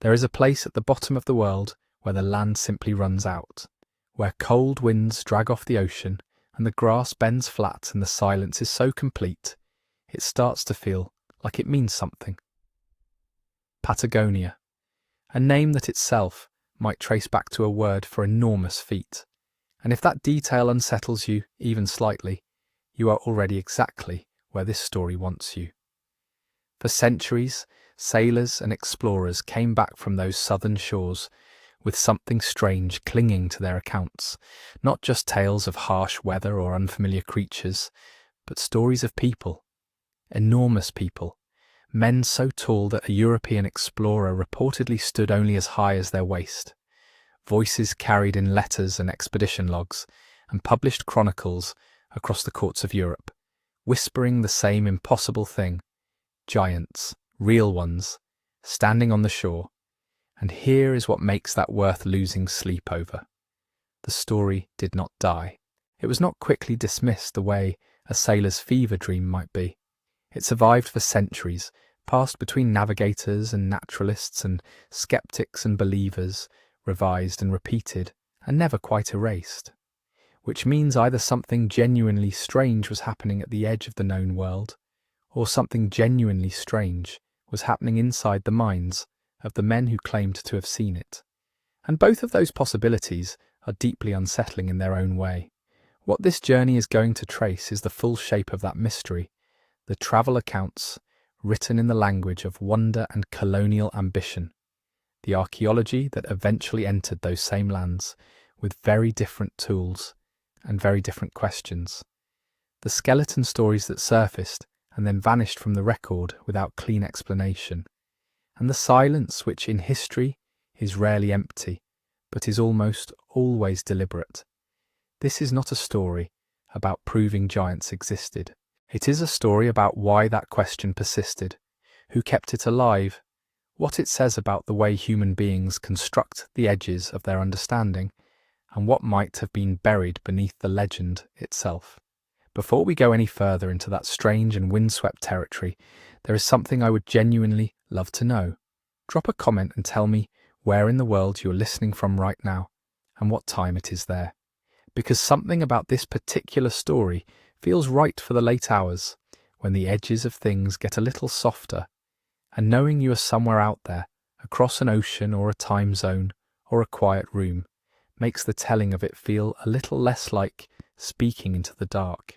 There is a place at the bottom of the world where the land simply runs out, where cold winds drag off the ocean and the grass bends flat and the silence is so complete, it starts to feel like it means something. Patagonia, a name that itself might trace back to a word for enormous feet. And if that detail unsettles you even slightly, you are already exactly where this story wants you. For centuries, sailors and explorers came back from those southern shores with something strange clinging to their accounts, not just tales of harsh weather or unfamiliar creatures, but stories of people, enormous people, men so tall that a European explorer reportedly stood only as high as their waist, voices carried in letters and expedition logs, and published chronicles across the courts of Europe, whispering the same impossible thing: giants, real ones, standing on the shore. And here is what makes that worth losing sleep over. The story did not die. It was not quickly dismissed the way a sailor's fever dream might be. It survived for centuries, passed between navigators and naturalists and skeptics and believers, revised and repeated, and never quite erased. Which means either something genuinely strange was happening at the edge of the known world, or something genuinely strange was happening inside the minds of the men who claimed to have seen it. And both of those possibilities are deeply unsettling in their own way. What this journey is going to trace is the full shape of that mystery, the travel accounts written in the language of wonder and colonial ambition, the archaeology that eventually entered those same lands with very different tools and very different questions, the skeleton stories that surfaced and then vanished from the record without clean explanation, and the silence which in history is rarely empty, but is almost always deliberate. This is not a story about proving giants existed. It is a story about why that question persisted, who kept it alive, what it says about the way human beings construct the edges of their understanding, and what might have been buried beneath the legend itself. Before we go any further into that strange and windswept territory, there is something I would genuinely love to know. Drop a comment and tell me where in the world you're listening from right now and what time it is there. Because something about this particular story feels right for the late hours, when the edges of things get a little softer, and knowing you are somewhere out there, across an ocean or a time zone or a quiet room, makes the telling of it feel a little less like speaking into the dark.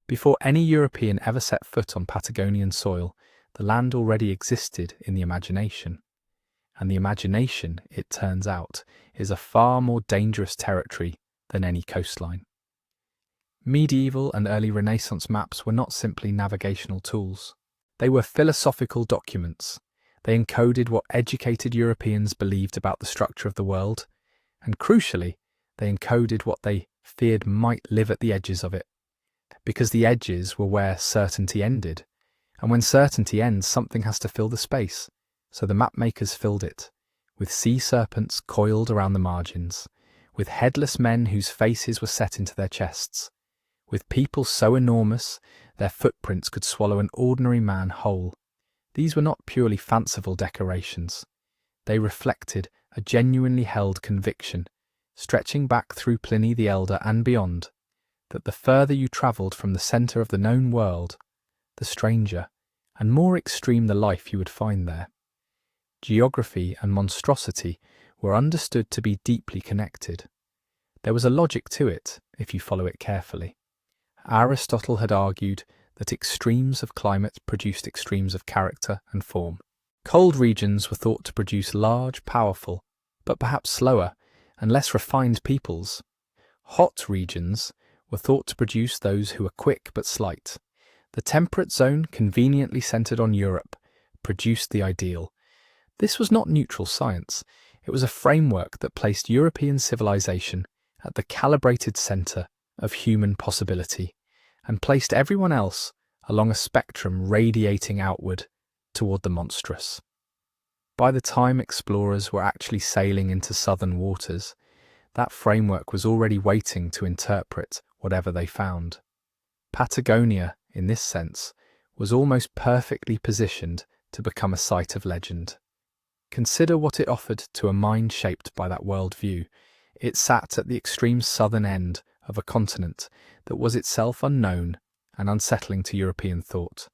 Before any European ever set foot on Patagonian soil, the land already existed in the imagination. And the imagination, it turns out, is a far more dangerous territory than any coastline. Medieval and early Renaissance maps were not simply navigational tools. They were philosophical documents. They encoded what educated Europeans believed about the structure of the world, and crucially, they encoded what they feared might live at the edges of it. Because the edges were where certainty ended, and when certainty ends, something has to fill the space. So the mapmakers filled it, with sea serpents coiled around the margins, with headless men whose faces were set into their chests, with people so enormous their footprints could swallow an ordinary man whole. These were not purely fanciful decorations. They reflected a genuinely held conviction, stretching back through Pliny the Elder and beyond, that the further you travelled from the centre of the known world, the stranger and more extreme the life you would find there. Geography and monstrosity were understood to be deeply connected. There was a logic to it, if you follow it carefully. Aristotle had argued that extremes of climate produced extremes of character and form. Cold regions were thought to produce large, powerful, but perhaps slower and less refined peoples. Hot regions were thought to produce those who were quick but slight. The temperate zone, conveniently centred on Europe, produced the ideal. This was not neutral science. It was a framework that placed European civilization at the calibrated centre of human possibility, and placed everyone else along a spectrum radiating outward toward the monstrous. By the time explorers were actually sailing into southern waters, that framework was already waiting to interpret whatever they found. Patagonia, in this sense, was almost perfectly positioned to become a site of legend. Consider what it offered to a mind shaped by that worldview. It sat at the extreme southern end of a continent that was itself unknown and unsettling to European thought.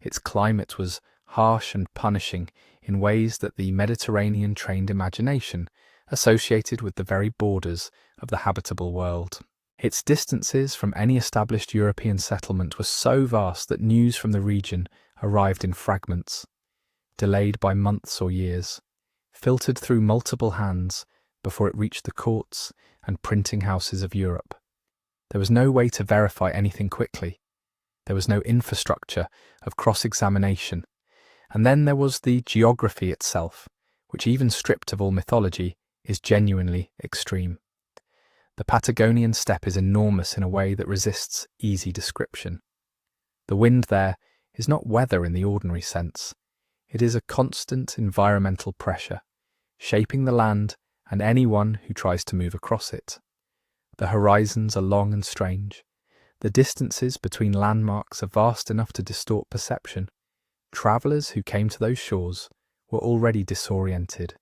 Its climate was harsh and punishing in ways that the Mediterranean trained imagination associated with the very borders of the habitable world. Its distances from any established European settlement were so vast that news from the region arrived in fragments, delayed by months or years, filtered through multiple hands before it reached the courts and printing houses of Europe. There was no way to verify anything quickly. There was no infrastructure of cross-examination. And then there was the geography itself, which, even stripped of all mythology, is genuinely extreme. The Patagonian steppe is enormous in a way that resists easy description. The wind there is not weather in the ordinary sense. It is a constant environmental pressure, shaping the land and anyone who tries to move across it. The horizons are long and strange. The distances between landmarks are vast enough to distort perception. Travellers who came to those shores were already disoriented,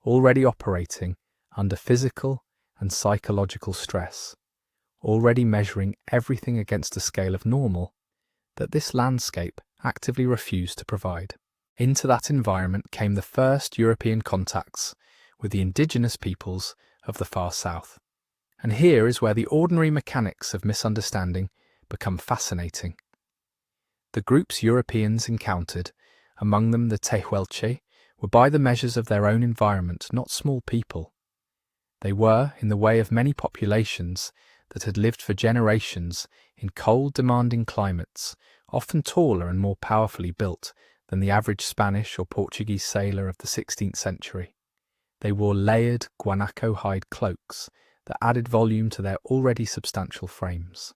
already operating under physical and psychological stress, already measuring everything against a scale of normal that this landscape actively refused to provide. Into that environment came the first European contacts with the indigenous peoples of the far south. And here is where the ordinary mechanics of misunderstanding become fascinating. The groups Europeans encountered, among them the Tehuelche, were by the measures of their own environment not small people. They were, in the way of many populations that had lived for generations in cold, demanding climates, often taller and more powerfully built than the average Spanish or Portuguese sailor of the 16th century. They wore layered guanaco hide cloaks that added volume to their already substantial frames.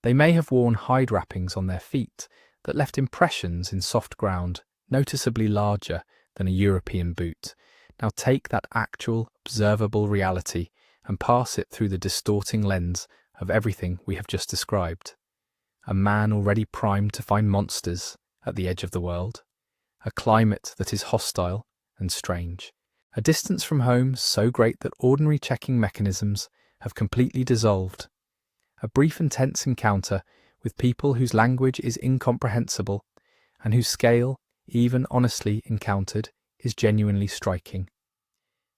They may have worn hide wrappings on their feet that left impressions in soft ground noticeably larger than a European boot. Now take that actual, observable reality and pass it through the distorting lens of everything we have just described. A man already primed to find monsters at the edge of the world, a climate that is hostile and strange, a distance from home so great that ordinary checking mechanisms have completely dissolved, a brief and tense encounter with people whose language is incomprehensible and whose scale, even honestly encountered, is genuinely striking.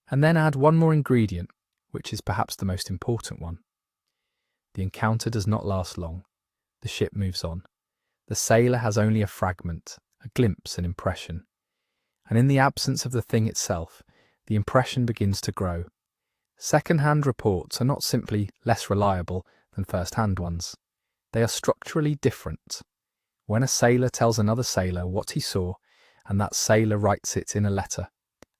And then add one more ingredient, which is perhaps the most important one. The encounter does not last long. The ship moves on. The sailor has only a fragment, a glimpse, an impression. And in the absence of the thing itself, the impression begins to grow. Second-hand reports are not simply less reliable than first-hand ones. They are structurally different. When a sailor tells another sailor what he saw, and that sailor writes it in a letter,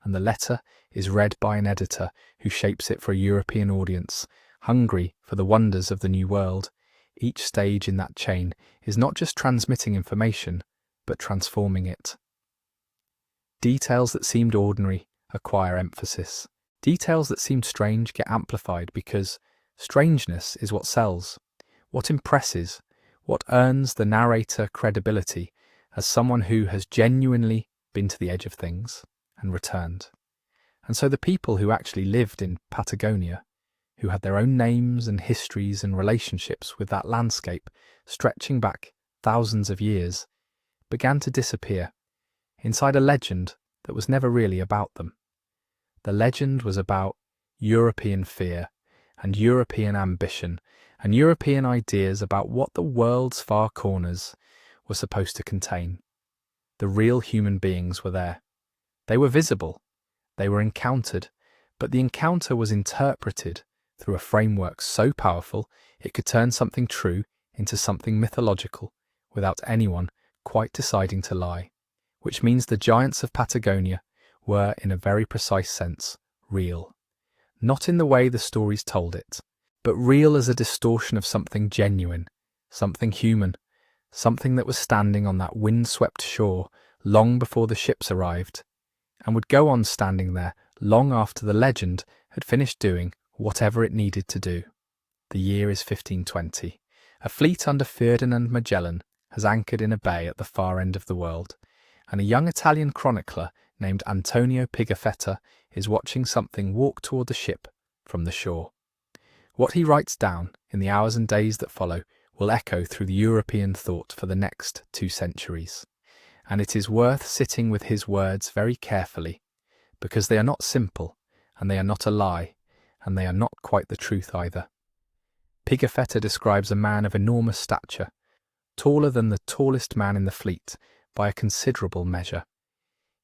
and the letter is read by an editor who shapes it for a European audience, hungry for the wonders of the New World, each stage in that chain is not just transmitting information, but transforming it. Details that seemed ordinary acquire emphasis. Details that seemed strange get amplified because strangeness is what sells, what impresses, what earns the narrator credibility as someone who has genuinely been to the edge of things and returned. And so the people who actually lived in Patagonia, who had their own names and histories and relationships with that landscape stretching back thousands of years, began to disappear inside a legend that was never really about them. The legend was about European fear and European ambition and European ideas about what the world's far corners were supposed to contain. The real human beings were there. They were visible. They were encountered, but the encounter was interpreted through a framework so powerful it could turn something true into something mythological without anyone quite deciding to lie, which means the giants of Patagonia were, in a very precise sense, real. Not in the way the stories told it, but real as a distortion of something genuine, something human, something that was standing on that windswept shore long before the ships arrived, and would go on standing there long after the legend had finished doing whatever it needed to do. The year is 1520. A fleet under Ferdinand Magellan has anchored in a bay at the far end of the world, and a young Italian chronicler named Antonio Pigafetta is watching something walk toward the ship from the shore. What he writes down in the hours and days that follow will echo through the European thought for the next 2 centuries, and it is worth sitting with his words very carefully, because they are not simple, and they are not a lie, and they are not quite the truth either. Pigafetta describes a man of enormous stature, taller than the tallest man in the fleet by a considerable measure.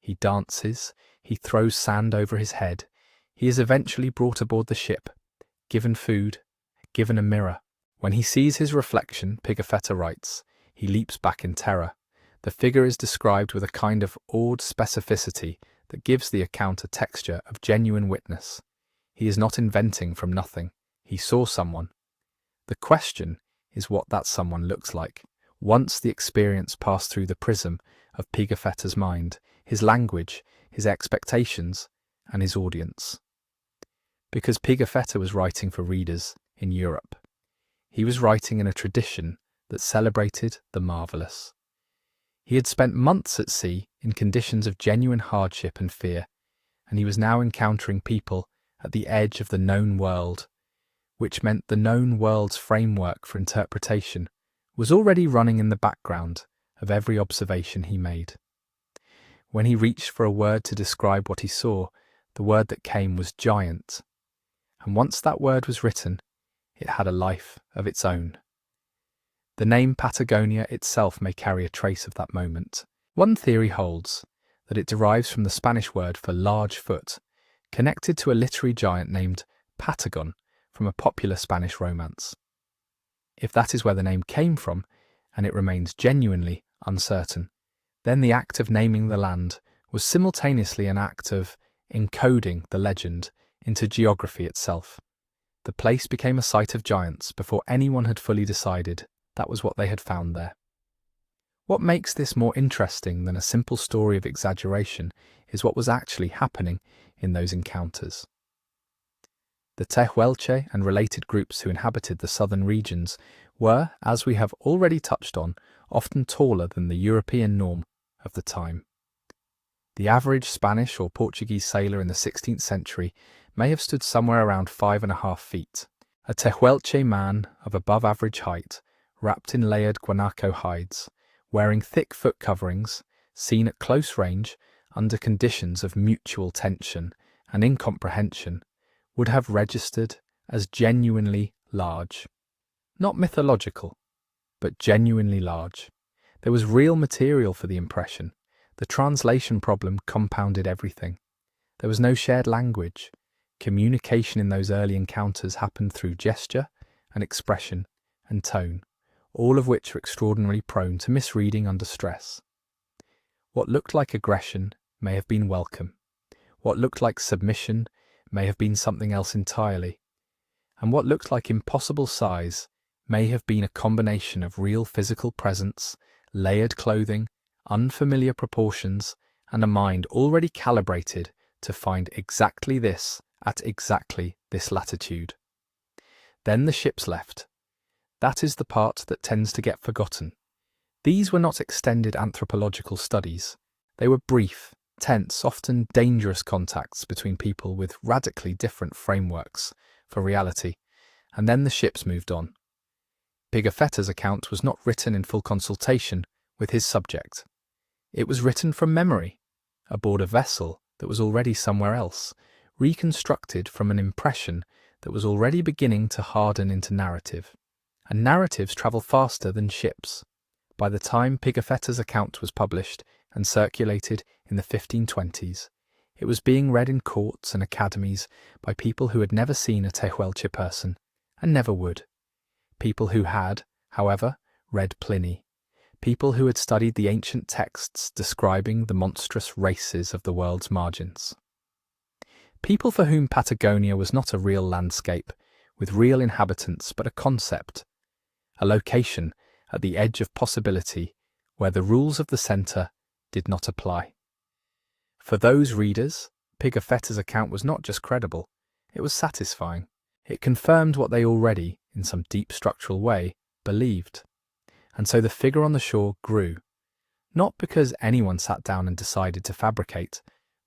He dances, he throws sand over his head, he is eventually brought aboard the ship, given food, given a mirror. When he sees his reflection, Pigafetta writes, he leaps back in terror. The figure is described with a kind of awed specificity that gives the account a texture of genuine witness. He is not inventing from nothing. He saw someone. The question is what that someone looks like. Once the experience passed through the prism of Pigafetta's mind, his language, his expectations, and his audience. Because Pigafetta was writing for readers in Europe, he was writing in a tradition that celebrated the marvellous. He had spent months at sea in conditions of genuine hardship and fear, and he was now encountering people at the edge of the known world, which meant the known world's framework for interpretation was already running in the background of every observation he made. When he reached for a word to describe what he saw, the word that came was giant, and once that word was written, it had a life of its own. The name Patagonia itself may carry a trace of that moment. One theory holds that it derives from the Spanish word for large foot, connected to a literary giant named Patagon from a popular Spanish romance. If that is where the name came from, and it remains genuinely uncertain, then the act of naming the land was simultaneously an act of encoding the legend into geography itself. The place became a site of giants before anyone had fully decided that was what they had found there. What makes this more interesting than a simple story of exaggeration is what was actually happening in those encounters. The Tehuelche and related groups who inhabited the southern regions were, as we have already touched on, often taller than the European norm of the time. The average Spanish or Portuguese sailor in the 16th century may have stood somewhere around 5.5 feet. A Tehuelche man of above average height, wrapped in layered guanaco hides, wearing thick foot coverings, seen at close range under conditions of mutual tension and incomprehension, would have registered as genuinely large. Not mythological, but genuinely large. There was real material for the impression. The translation problem compounded everything. There was no shared language. Communication in those early encounters happened through gesture and expression and tone, all of which are extraordinarily prone to misreading under stress. What looked like aggression may have been welcome. What looked like submission may have been something else entirely. And what looked like impossible size may have been a combination of real physical presence, layered clothing, unfamiliar proportions, and a mind already calibrated to find exactly this at exactly this latitude. Then the ships left. That is the part that tends to get forgotten. These were not extended anthropological studies. They were brief, tense, often dangerous contacts between people with radically different frameworks for reality, and then the ships moved on. Pigafetta's account was not written in full consultation with his subject. It was written from memory, aboard a vessel that was already somewhere else, reconstructed from an impression that was already beginning to harden into narrative. And narratives travel faster than ships. By the time Pigafetta's account was published and circulated in the 1520s, it was being read in courts and academies by people who had never seen a Tehuelche person, and never would. People who had, however, read Pliny. People who had studied the ancient texts describing the monstrous races of the world's margins. People for whom Patagonia was not a real landscape, with real inhabitants, but a concept, a location at the edge of possibility where the rules of the centre did not apply. For those readers, Pigafetta's account was not just credible, it was satisfying. It confirmed what they already, in some deep structural way, believed. And so the figure on the shore grew, not because anyone sat down and decided to fabricate,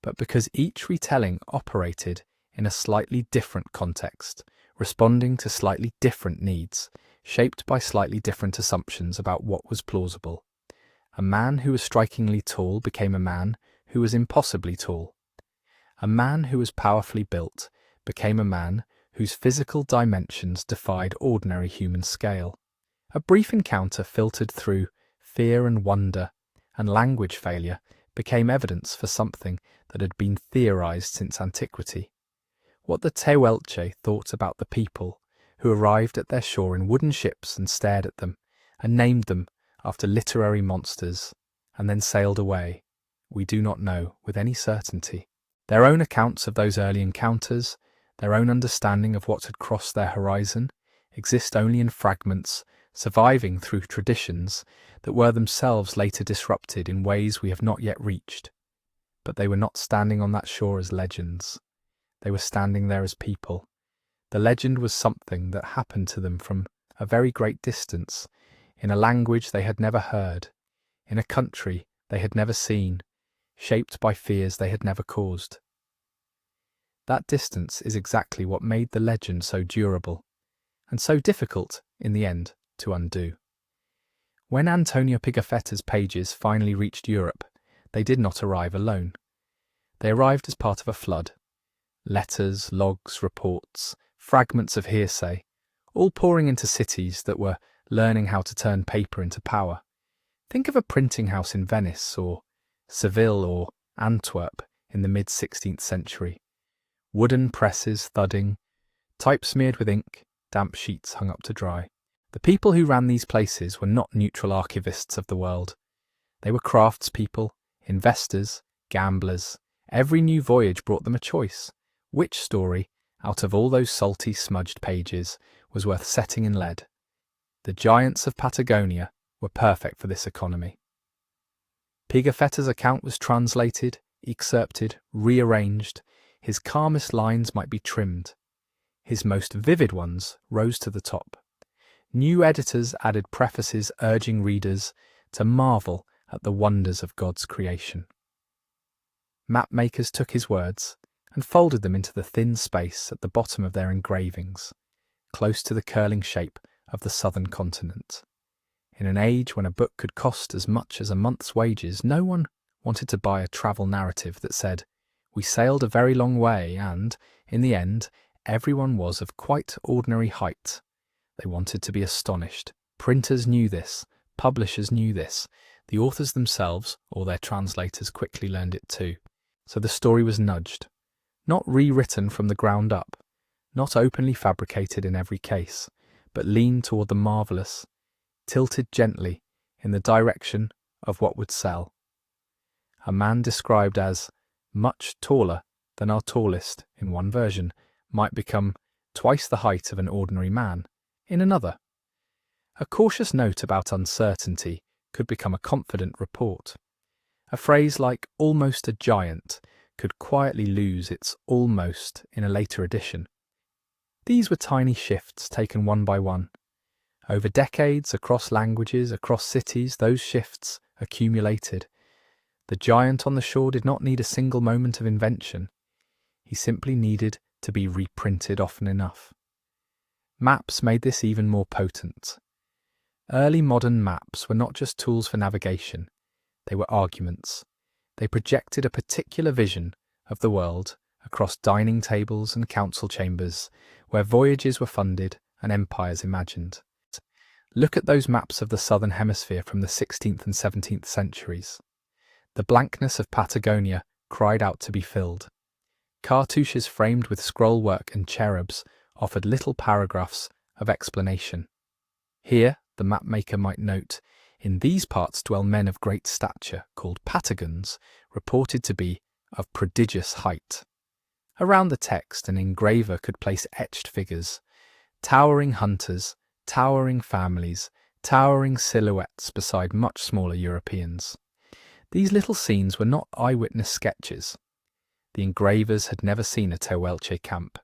but because each retelling operated in a slightly different context, responding to slightly different needs, shaped by slightly different assumptions about what was plausible. A man who was strikingly tall became a man who was impossibly tall. A man who was powerfully built became a man whose physical dimensions defied ordinary human scale. A brief encounter filtered through fear and wonder and language failure became evidence for something that had been theorized since antiquity. What the Tehuelche thought about the people who arrived at their shore in wooden ships and stared at them and named them after literary monsters and then sailed away, we do not know with any certainty. Their own accounts of those early encounters, their own understanding of what had crossed their horizon, exist only in fragments, surviving through traditions that were themselves later disrupted in ways we have not yet reached. But they were not standing on that shore as legends. They were standing there as people. The legend was something that happened to them from a very great distance, in a language they had never heard, in a country they had never seen, shaped by fears they had never caused. That distance is exactly what made the legend so durable, and so difficult, in the end, to undo. When Antonio Pigafetta's pages finally reached Europe, they did not arrive alone. They arrived as part of a flood. Letters, logs, reports, fragments of hearsay, all pouring into cities that were learning how to turn paper into power. Think of a printing house in Venice or Seville or Antwerp in the mid-16th century. Wooden presses thudding, type smeared with ink, damp sheets hung up to dry. The people who ran these places were not neutral archivists of the world. They were craftspeople, investors, gamblers. Every new voyage brought them a choice. Which story, out of all those salty, smudged pages, was worth setting in lead? The Giants of Patagonia were perfect for this economy. Pigafetta's account was translated, excerpted, rearranged. His calmest lines might be trimmed. His most vivid ones rose to the top. New editors added prefaces urging readers to marvel at the wonders of God's creation. Mapmakers took his words and folded them into the thin space at the bottom of their engravings, close to the curling shape of the southern continent. In an age when a book could cost as much as a month's wages, no one wanted to buy a travel narrative that said, "We sailed a very long way and, in the end, everyone was of quite ordinary height." They wanted to be astonished. Printers knew this, publishers knew this, the authors themselves, or their translators, quickly learned it too. So the story was nudged, not rewritten from the ground up, not openly fabricated in every case, but leaned toward the marvellous, tilted gently in the direction of what would sell. A man described as much taller than our tallest in one version might become twice the height of an ordinary man in another. A cautious note about uncertainty could become a confident report. A phrase like almost a giant could quietly lose its almost in a later edition. These were tiny shifts taken one by one. Over decades, across languages, across cities, those shifts accumulated. The giant on the shore did not need a single moment of invention. He simply needed to be reprinted often enough. Maps made this even more potent. Early modern maps were not just tools for navigation, they were arguments. They projected a particular vision of the world across dining tables and council chambers, where voyages were funded and empires imagined. Look at those maps of the southern hemisphere from the 16th and 17th centuries. The blankness of Patagonia cried out to be filled. Cartouches framed with scroll work and cherubs offered little paragraphs of explanation. Here, the mapmaker might note, in these parts dwell men of great stature, called Patagons, reported to be of prodigious height. Around the text, an engraver could place etched figures, towering hunters, towering families, towering silhouettes beside much smaller Europeans. These little scenes were not eyewitness sketches. The engravers had never seen a Tehuelche camp.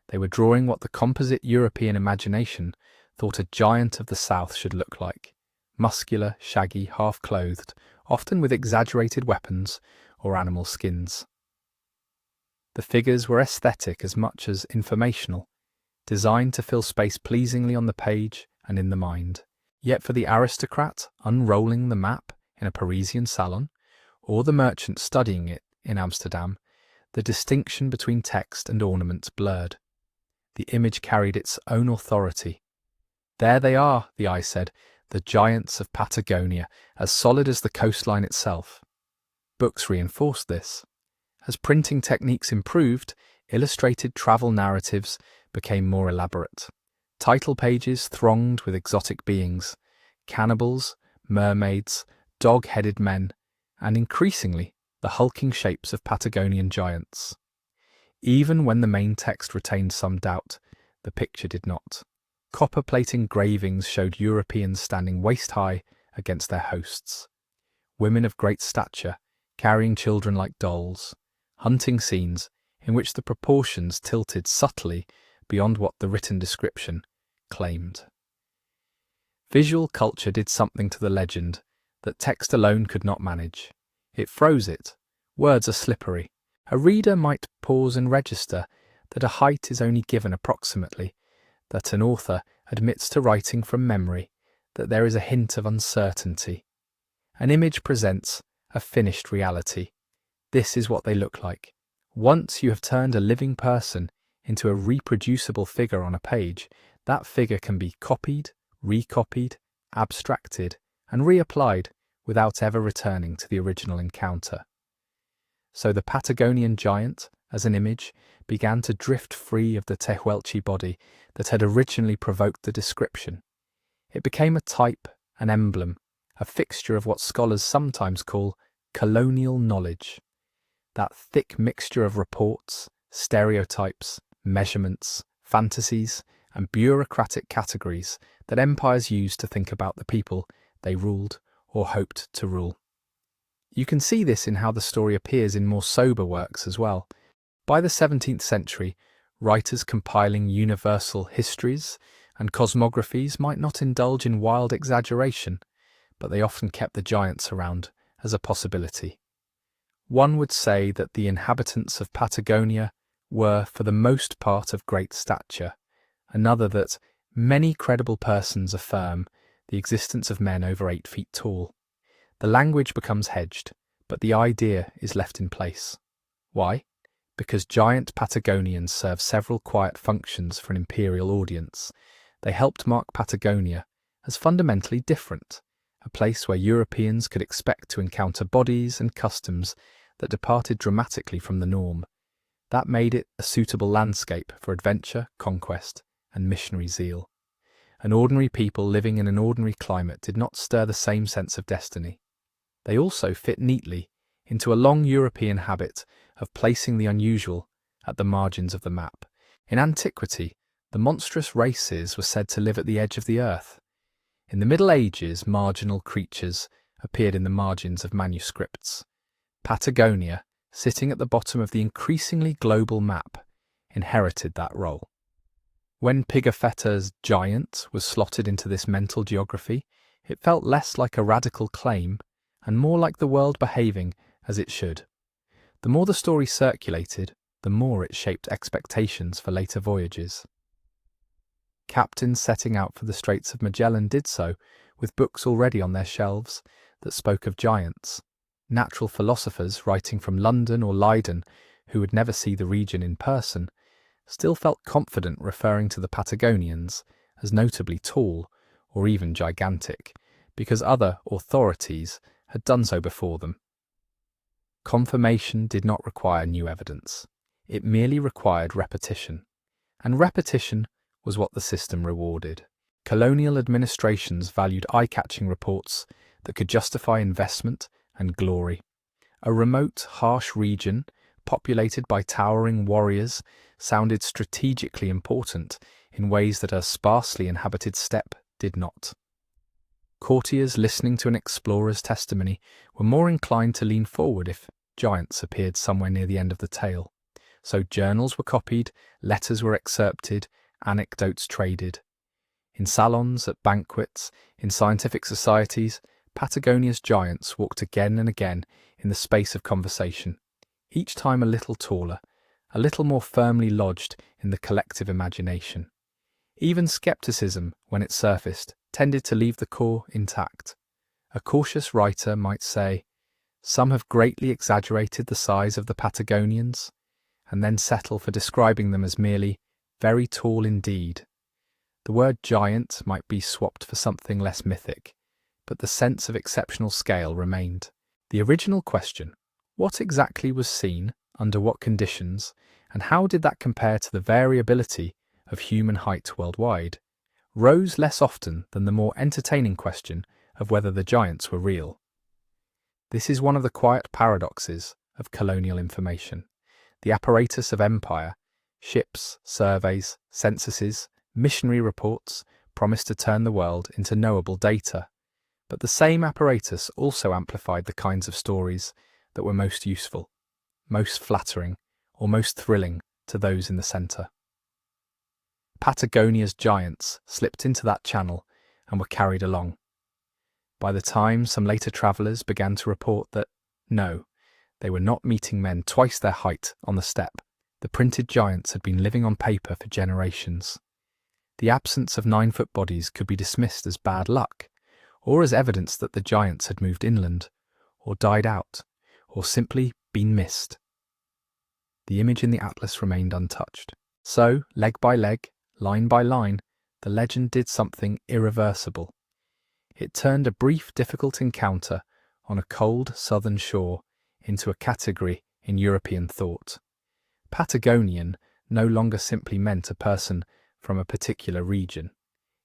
They were drawing what the composite European imagination thought a giant of the south should look like: muscular, shaggy, half-clothed, often with exaggerated weapons or animal skins. The figures were aesthetic as much as informational, designed to fill space pleasingly on the page and in the mind. Yet for the aristocrat unrolling the map in a Parisian salon, or the merchant studying it in Amsterdam, the distinction between text and ornaments blurred. The image carried its own authority. "There they are," the eye said, "the giants of Patagonia, as solid as the coastline itself." Books reinforced this. As printing techniques improved, illustrated travel narratives became more elaborate. Title pages thronged with exotic beings, cannibals, mermaids, dog-headed men, and increasingly the hulking shapes of Patagonian giants. Even when the main text retained some doubt, the picture did not. Copper-plate engravings showed Europeans standing waist-high against their hosts. Women of great stature, carrying children like dolls. Hunting scenes in which the proportions tilted subtly beyond what the written description claimed. Visual culture did something to the legend that text alone could not manage. It froze it. Words are slippery. A reader might pause and register that a height is only given approximately, that an author admits to writing from memory, that there is a hint of uncertainty. An image presents a finished reality. This is what they look like. Once you have turned a living person into a reproducible figure on a page, that figure can be copied, recopied, abstracted, and reapplied without ever returning to the original encounter. So the Patagonian giant, as an image, began to drift free of the Tehuelche body that had originally provoked the description. It became a type, an emblem, a fixture of what scholars sometimes call colonial knowledge. That thick mixture of reports, stereotypes, measurements, fantasies, and bureaucratic categories that empires used to think about the people they ruled or hoped to rule. You can see this in how the story appears in more sober works as well. By the 17th century, writers compiling universal histories and cosmographies might not indulge in wild exaggeration, but they often kept the giants around as a possibility. One would say that the inhabitants of Patagonia were for the most part of great stature, another that many credible persons affirm the existence of men over 8 feet tall. The language becomes hedged, but the idea is left in place. Why? Because giant Patagonians serve several quiet functions for an imperial audience. They helped mark Patagonia as fundamentally different, a place where Europeans could expect to encounter bodies and customs that departed dramatically from the norm. That made it a suitable landscape for adventure, conquest, and missionary zeal. An ordinary people living in an ordinary climate did not stir the same sense of destiny. They also fit neatly into a long European habit of placing the unusual at the margins of the map. In antiquity, the monstrous races were said to live at the edge of the earth. In the Middle Ages, marginal creatures appeared in the margins of manuscripts. Patagonia, sitting at the bottom of the increasingly global map, inherited that role. When Pigafetta's giant was slotted into this mental geography, it felt less like a radical claim and more like the world behaving as it should. The more the story circulated, the more it shaped expectations for later voyages. Captains setting out for the Straits of Magellan did so with books already on their shelves that spoke of giants. Natural philosophers writing from London or Leiden, who would never see the region in person, still felt confident referring to the Patagonians as notably tall or even gigantic, because other authorities had done so before them. Confirmation did not require new evidence. It merely required repetition, and repetition was what the system rewarded. Colonial administrations valued eye-catching reports that could justify investment and glory. A remote, harsh region, populated by towering warriors, sounded strategically important in ways that a sparsely inhabited steppe did not. Courtiers listening to an explorer's testimony were more inclined to lean forward if giants appeared somewhere near the end of the tale. So journals were copied, letters were excerpted, anecdotes traded. In salons, at banquets, in scientific societies, Patagonia's giants walked again and again in the space of conversation, each time a little taller, a little more firmly lodged in the collective imagination. Even skepticism, when it surfaced, tended to leave the core intact. A cautious writer might say, "Some have greatly exaggerated the size of the Patagonians," and then settle for describing them as merely very tall indeed. The word giant might be swapped for something less mythic, but the sense of exceptional scale remained. The original question, what exactly was seen, under what conditions, and how did that compare to the variability of human height worldwide, rose less often than the more entertaining question of whether the giants were real. This is one of the quiet paradoxes of colonial information. The apparatus of empire, ships, surveys, censuses, missionary reports, promised to turn the world into knowable data. But the same apparatus also amplified the kinds of stories that were most useful, most flattering, or most thrilling to those in the centre. Patagonia's giants slipped into that channel and were carried along. By the time some later travellers began to report that, no, they were not meeting men twice their height on the steppe, the printed giants had been living on paper for generations. The absence of 9-foot bodies could be dismissed as bad luck, or as evidence that the giants had moved inland, or died out, or simply been missed. The image in the atlas remained untouched. So, leg by leg, line by line, the legend did something irreversible. It turned a brief, difficult encounter on a cold southern shore into a category in European thought. Patagonian no longer simply meant a person from a particular region.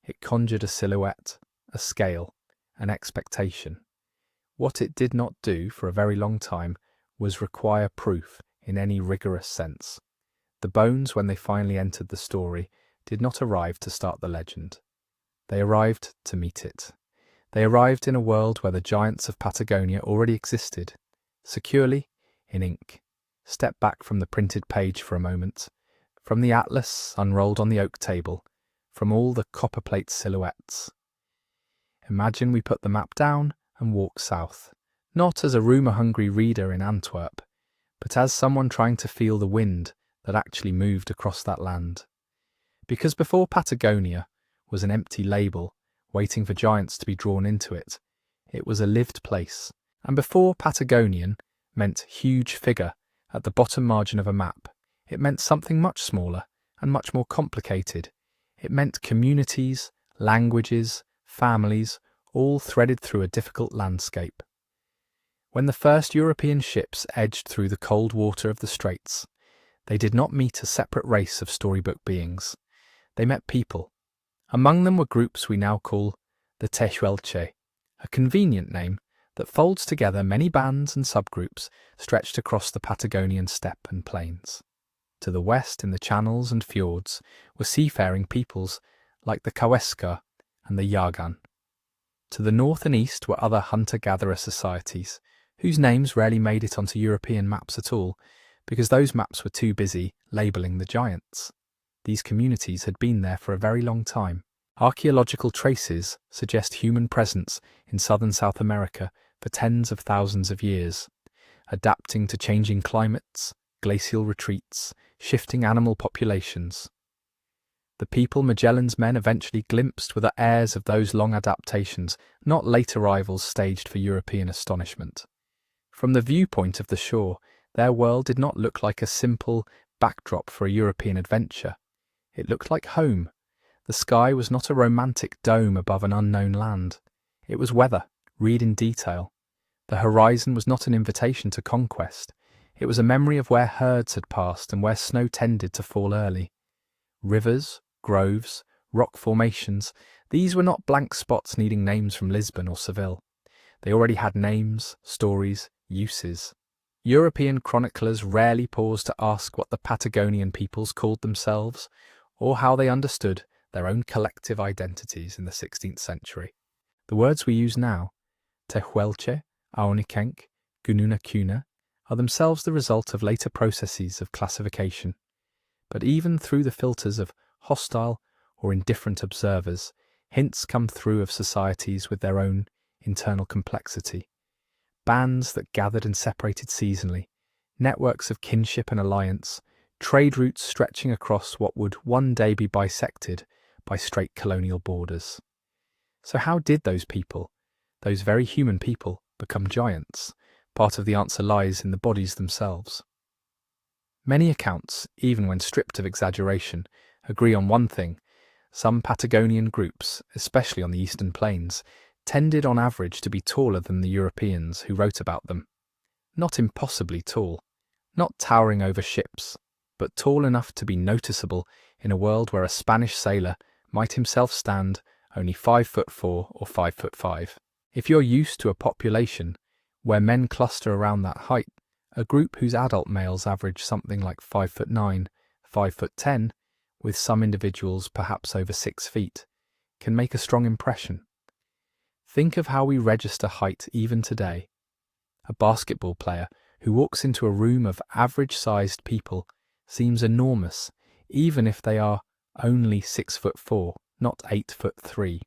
It conjured a silhouette, a scale, an expectation. What it did not do for a very long time was require proof in any rigorous sense. The bones, when they finally entered the story, did not arrive to start the legend. They arrived to meet it. They arrived in a world where the giants of Patagonia already existed, securely, in ink. Step back from the printed page for a moment, from the atlas unrolled on the oak table, from all the copperplate silhouettes. Imagine we put the map down and walk south, not as a rumour-hungry reader in Antwerp, but as someone trying to feel the wind that actually moved across that land. Because before Patagonia was an empty label waiting for giants to be drawn into it, it was a lived place, and before Patagonian meant huge figure at the bottom margin of a map, it meant something much smaller and much more complicated. It meant communities, languages, families, all threaded through a difficult landscape. When the first European ships edged through the cold water of the straits, they did not meet a separate race of storybook beings. They met people. Among them were groups we now call the Tehuelche, a convenient name that folds together many bands and subgroups stretched across the Patagonian steppe and plains. To the west, in the channels and fjords, were seafaring peoples like the Kawesca and the Yagan. To the north and east were other hunter-gatherer societies, whose names rarely made it onto European maps at all, because those maps were too busy labelling the giants. These communities had been there for a very long time. Archaeological traces suggest human presence in southern South America for tens of thousands of years, adapting to changing climates, glacial retreats, shifting animal populations. The people Magellan's men eventually glimpsed were the heirs of those long adaptations, not late arrivals staged for European astonishment. From the viewpoint of the shore, their world did not look like a simple backdrop for a European adventure. It looked like home. The sky was not a romantic dome above an unknown land. It was weather, read in detail. The horizon was not an invitation to conquest. It was a memory of where herds had passed and where snow tended to fall early. Rivers, groves, rock formations, these were not blank spots needing names from Lisbon or Seville. They already had names, stories, uses. European chroniclers rarely paused to ask what the Patagonian peoples called themselves, or how they understood their own collective identities in the 16th century. The words we use now, Tehuelche, Aonikenk, Gununacuna, are themselves the result of later processes of classification. But even through the filters of hostile or indifferent observers, hints come through of societies with their own internal complexity. Bands that gathered and separated seasonally, networks of kinship and alliance, trade routes stretching across what would one day be bisected by straight colonial borders. So how did those people, those very human people, become giants? Part of the answer lies in the bodies themselves. Many accounts, even when stripped of exaggeration, agree on one thing. Some Patagonian groups, especially on the eastern plains, tended on average to be taller than the Europeans who wrote about them. Not impossibly tall, not towering over ships, but tall enough to be noticeable in a world where a Spanish sailor might himself stand only 5'4" or 5'5". If you're used to a population where men cluster around that height, a group whose adult males average something like 5'9", 5'10", with some individuals perhaps over 6 feet, can make a strong impression. Think of how we register height even today. A basketball player who walks into a room of average-sized people seems enormous, even if they are only 6'4", not 8'3".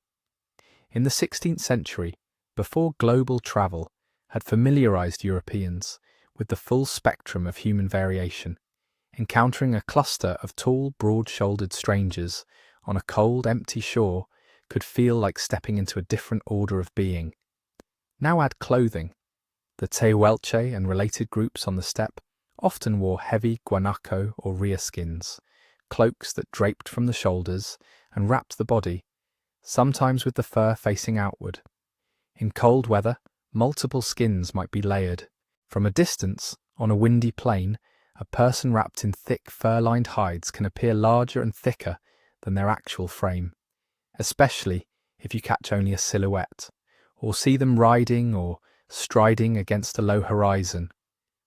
In the 16th century, before global travel had familiarized Europeans with the full spectrum of human variation, encountering a cluster of tall, broad-shouldered strangers on a cold, empty shore could feel like stepping into a different order of being. Now add clothing. The Tehuelche and related groups on the steppe often wore heavy guanaco or rhea skins, cloaks that draped from the shoulders and wrapped the body, sometimes with the fur facing outward. In cold weather, multiple skins might be layered. From a distance, on a windy plain, a person wrapped in thick fur-lined hides can appear larger and thicker than their actual frame, especially if you catch only a silhouette, or see them riding or striding against a low horizon.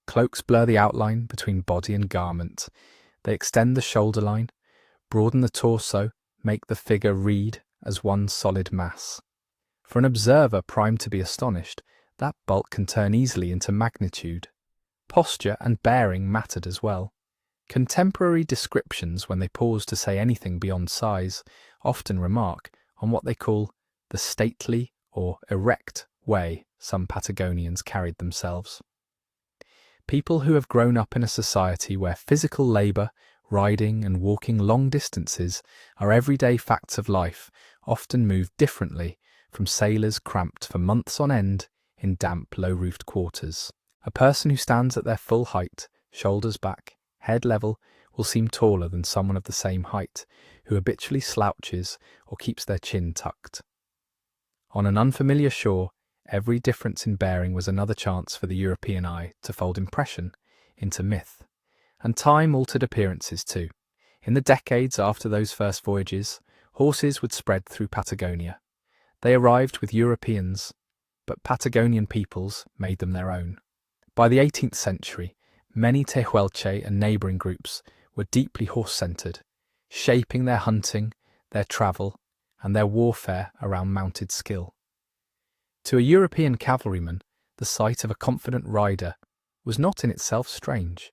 Cloaks blur the outline between body and garment. They extend the shoulder line, broaden the torso, make the figure read as one solid mass. For an observer primed to be astonished, that bulk can turn easily into magnitude. Posture and bearing mattered as well. Contemporary descriptions, when they pause to say anything beyond size, often remark on what they call the stately or erect way some Patagonians carried themselves. People who have grown up in a society where physical labour, riding and walking long distances are everyday facts of life often move differently from sailors cramped for months on end in damp, low-roofed quarters. A person who stands at their full height, shoulders back, head level, will seem taller than someone of the same height, who habitually slouches or keeps their chin tucked. On an unfamiliar shore, every difference in bearing was another chance for the European eye to fold impression into myth. And time altered appearances too. In the decades after those first voyages, horses would spread through Patagonia. They arrived with Europeans, but Patagonian peoples made them their own. By the 18th century, many Tehuelche and neighbouring groups were deeply horse-centred, shaping their hunting, their travel, and their warfare around mounted skill. To a European cavalryman, the sight of a confident rider was not in itself strange,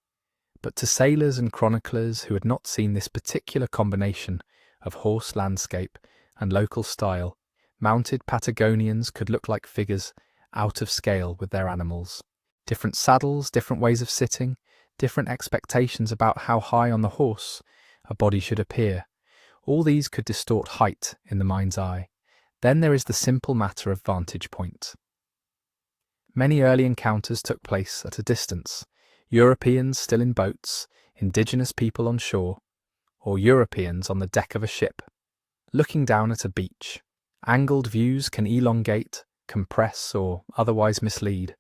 but to sailors and chroniclers who had not seen this particular combination of horse landscape and local style, mounted Patagonians could look like figures out of scale with their animals. Different saddles, different ways of sitting, different expectations about how high on the horse a body should appear. All these could distort height in the mind's eye. Then there is the simple matter of vantage point. Many early encounters took place at a distance. Europeans still in boats, indigenous people on shore, or Europeans on the deck of a ship, looking down at a beach. Angled views can elongate, compress, or otherwise mislead.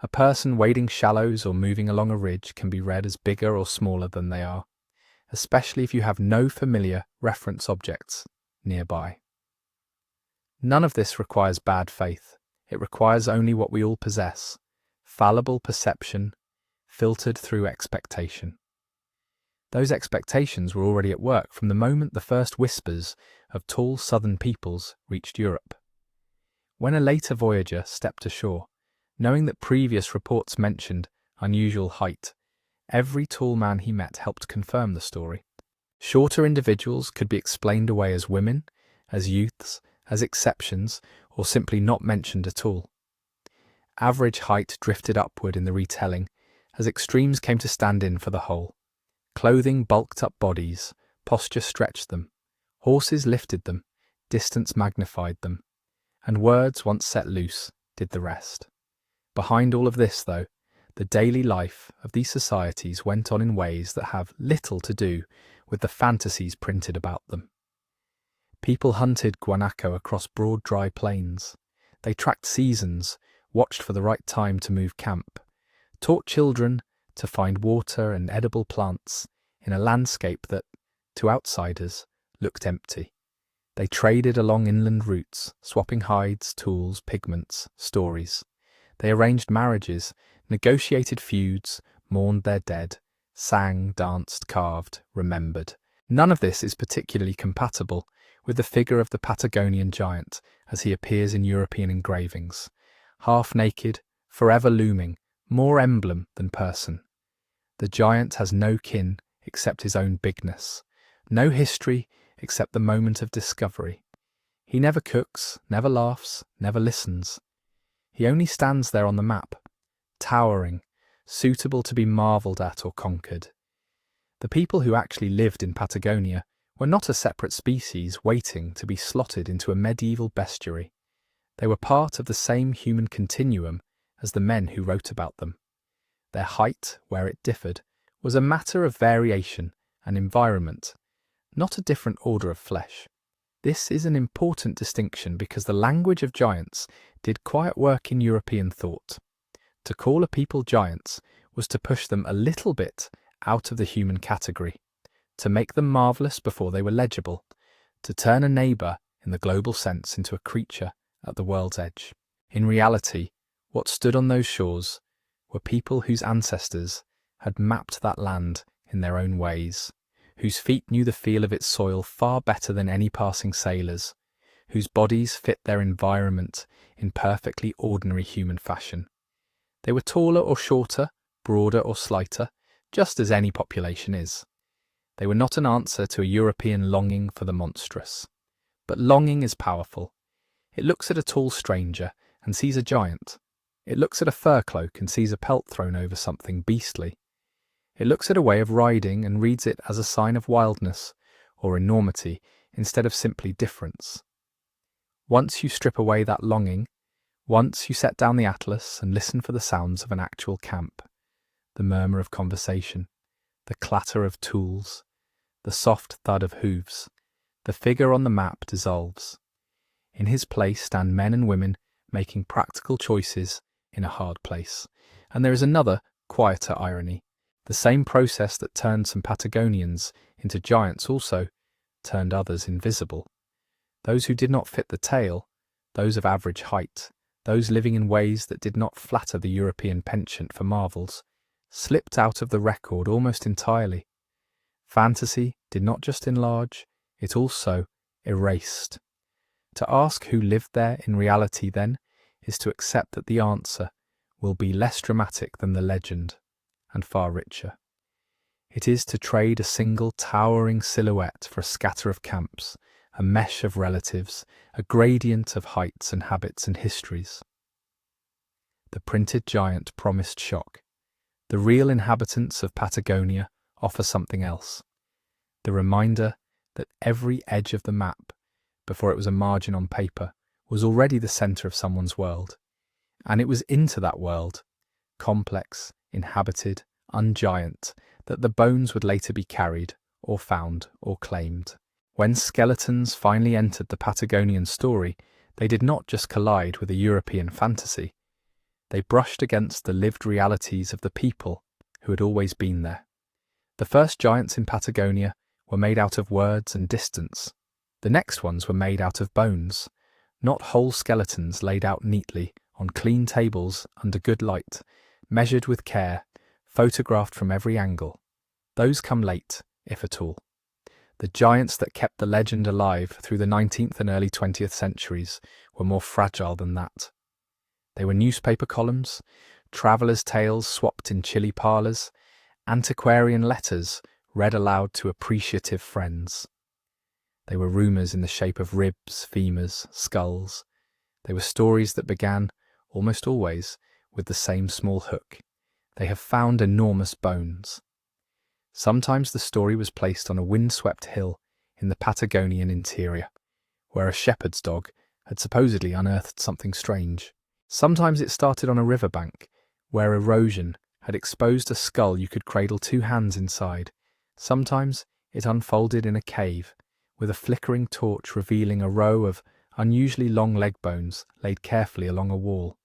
A person wading shallows or moving along a ridge can be read as bigger or smaller than they are, especially if you have no familiar reference objects nearby. None of this requires bad faith. It requires only what we all possess: fallible perception, filtered through expectation. Those expectations were already at work from the moment the first whispers of tall southern peoples reached Europe. When a later voyager stepped ashore, knowing that previous reports mentioned unusual height, every tall man he met helped confirm the story. Shorter individuals could be explained away as women, as youths, as exceptions, or simply not mentioned at all. Average height drifted upward in the retelling as extremes came to stand in for the whole. Clothing bulked up bodies, posture stretched them, horses lifted them, distance magnified them, and words once set loose did the rest. Behind all of this, though, the daily life of these societies went on in ways that have little to do with the fantasies printed about them. People hunted guanaco across broad dry plains. They tracked seasons, watched for the right time to move camp, taught children to find water and edible plants in a landscape that, to outsiders, looked empty. They traded along inland routes, swapping hides, tools, pigments, stories. They arranged marriages, negotiated feuds, mourned their dead, sang, danced, carved, remembered. None of this is particularly compatible with the figure of the Patagonian giant as he appears in European engravings, half-naked, forever looming, more emblem than person. The giant has no kin except his own bigness, no history except the moment of discovery. He never cooks, never laughs, never listens. He only stands there on the map, towering, suitable to be marvelled at or conquered. The people who actually lived in Patagonia were not a separate species waiting to be slotted into a medieval bestiary. They were part of the same human continuum as the men who wrote about them. Their height, where it differed, was a matter of variation and environment, not a different order of flesh. This is an important distinction because the language of giants did quiet work in European thought. To call a people giants was to push them a little bit out of the human category, to make them marvellous before they were legible, to turn a neighbour in the global sense into a creature at the world's edge. In reality, what stood on those shores were people whose ancestors had mapped that land in their own ways, whose feet knew the feel of its soil far better than any passing sailors, whose bodies fit their environment in perfectly ordinary human fashion. They were taller or shorter, broader or slighter, just as any population is. They were not an answer to a European longing for the monstrous. But longing is powerful. It looks at a tall stranger and sees a giant. It looks at a fur cloak and sees a pelt thrown over something beastly. It looks at a way of riding and reads it as a sign of wildness or enormity instead of simply difference. Once you strip away that longing, once you set down the atlas and listen for the sounds of an actual camp, the murmur of conversation, the clatter of tools, the soft thud of hooves, the figure on the map dissolves. In his place stand men and women making practical choices in a hard place. And there is another, quieter irony. The same process that turned some Patagonians into giants also turned others invisible. Those who did not fit the tale, those of average height, those living in ways that did not flatter the European penchant for marvels, slipped out of the record almost entirely. Fantasy did not just enlarge, it also erased. To ask who lived there in reality, then, is to accept that the answer will be less dramatic than the legend, and far richer. It is to trade a single towering silhouette for a scatter of camps, a mesh of relatives, a gradient of heights and habits and histories. The printed giant promised shock. The real inhabitants of Patagonia offer something else. The reminder that every edge of the map, before it was a margin on paper, was already the centre of someone's world. And it was into that world, complex, inhabited, ungiant, that the bones would later be carried, or found, or claimed. When skeletons finally entered the Patagonian story, they did not just collide with a European fantasy. They brushed against the lived realities of the people who had always been there. The first giants in Patagonia were made out of words and distance. The next ones were made out of bones, not whole skeletons laid out neatly on clean tables under good light, measured with care, photographed from every angle. Those come late, if at all. The giants that kept the legend alive through the 19th and early 20th centuries were more fragile than that. They were newspaper columns, travellers' tales swapped in chilly parlours, antiquarian letters read aloud to appreciative friends. They were rumours in the shape of ribs, femurs, skulls. They were stories that began, almost always, with the same small hook. They have found enormous bones. Sometimes the story was placed on a windswept hill in the Patagonian interior, where a shepherd's dog had supposedly unearthed something strange. Sometimes it started on a riverbank, where erosion had exposed a skull you could cradle two hands inside. Sometimes it unfolded in a cave, with a flickering torch revealing a row of unusually long leg bones laid carefully along a wall.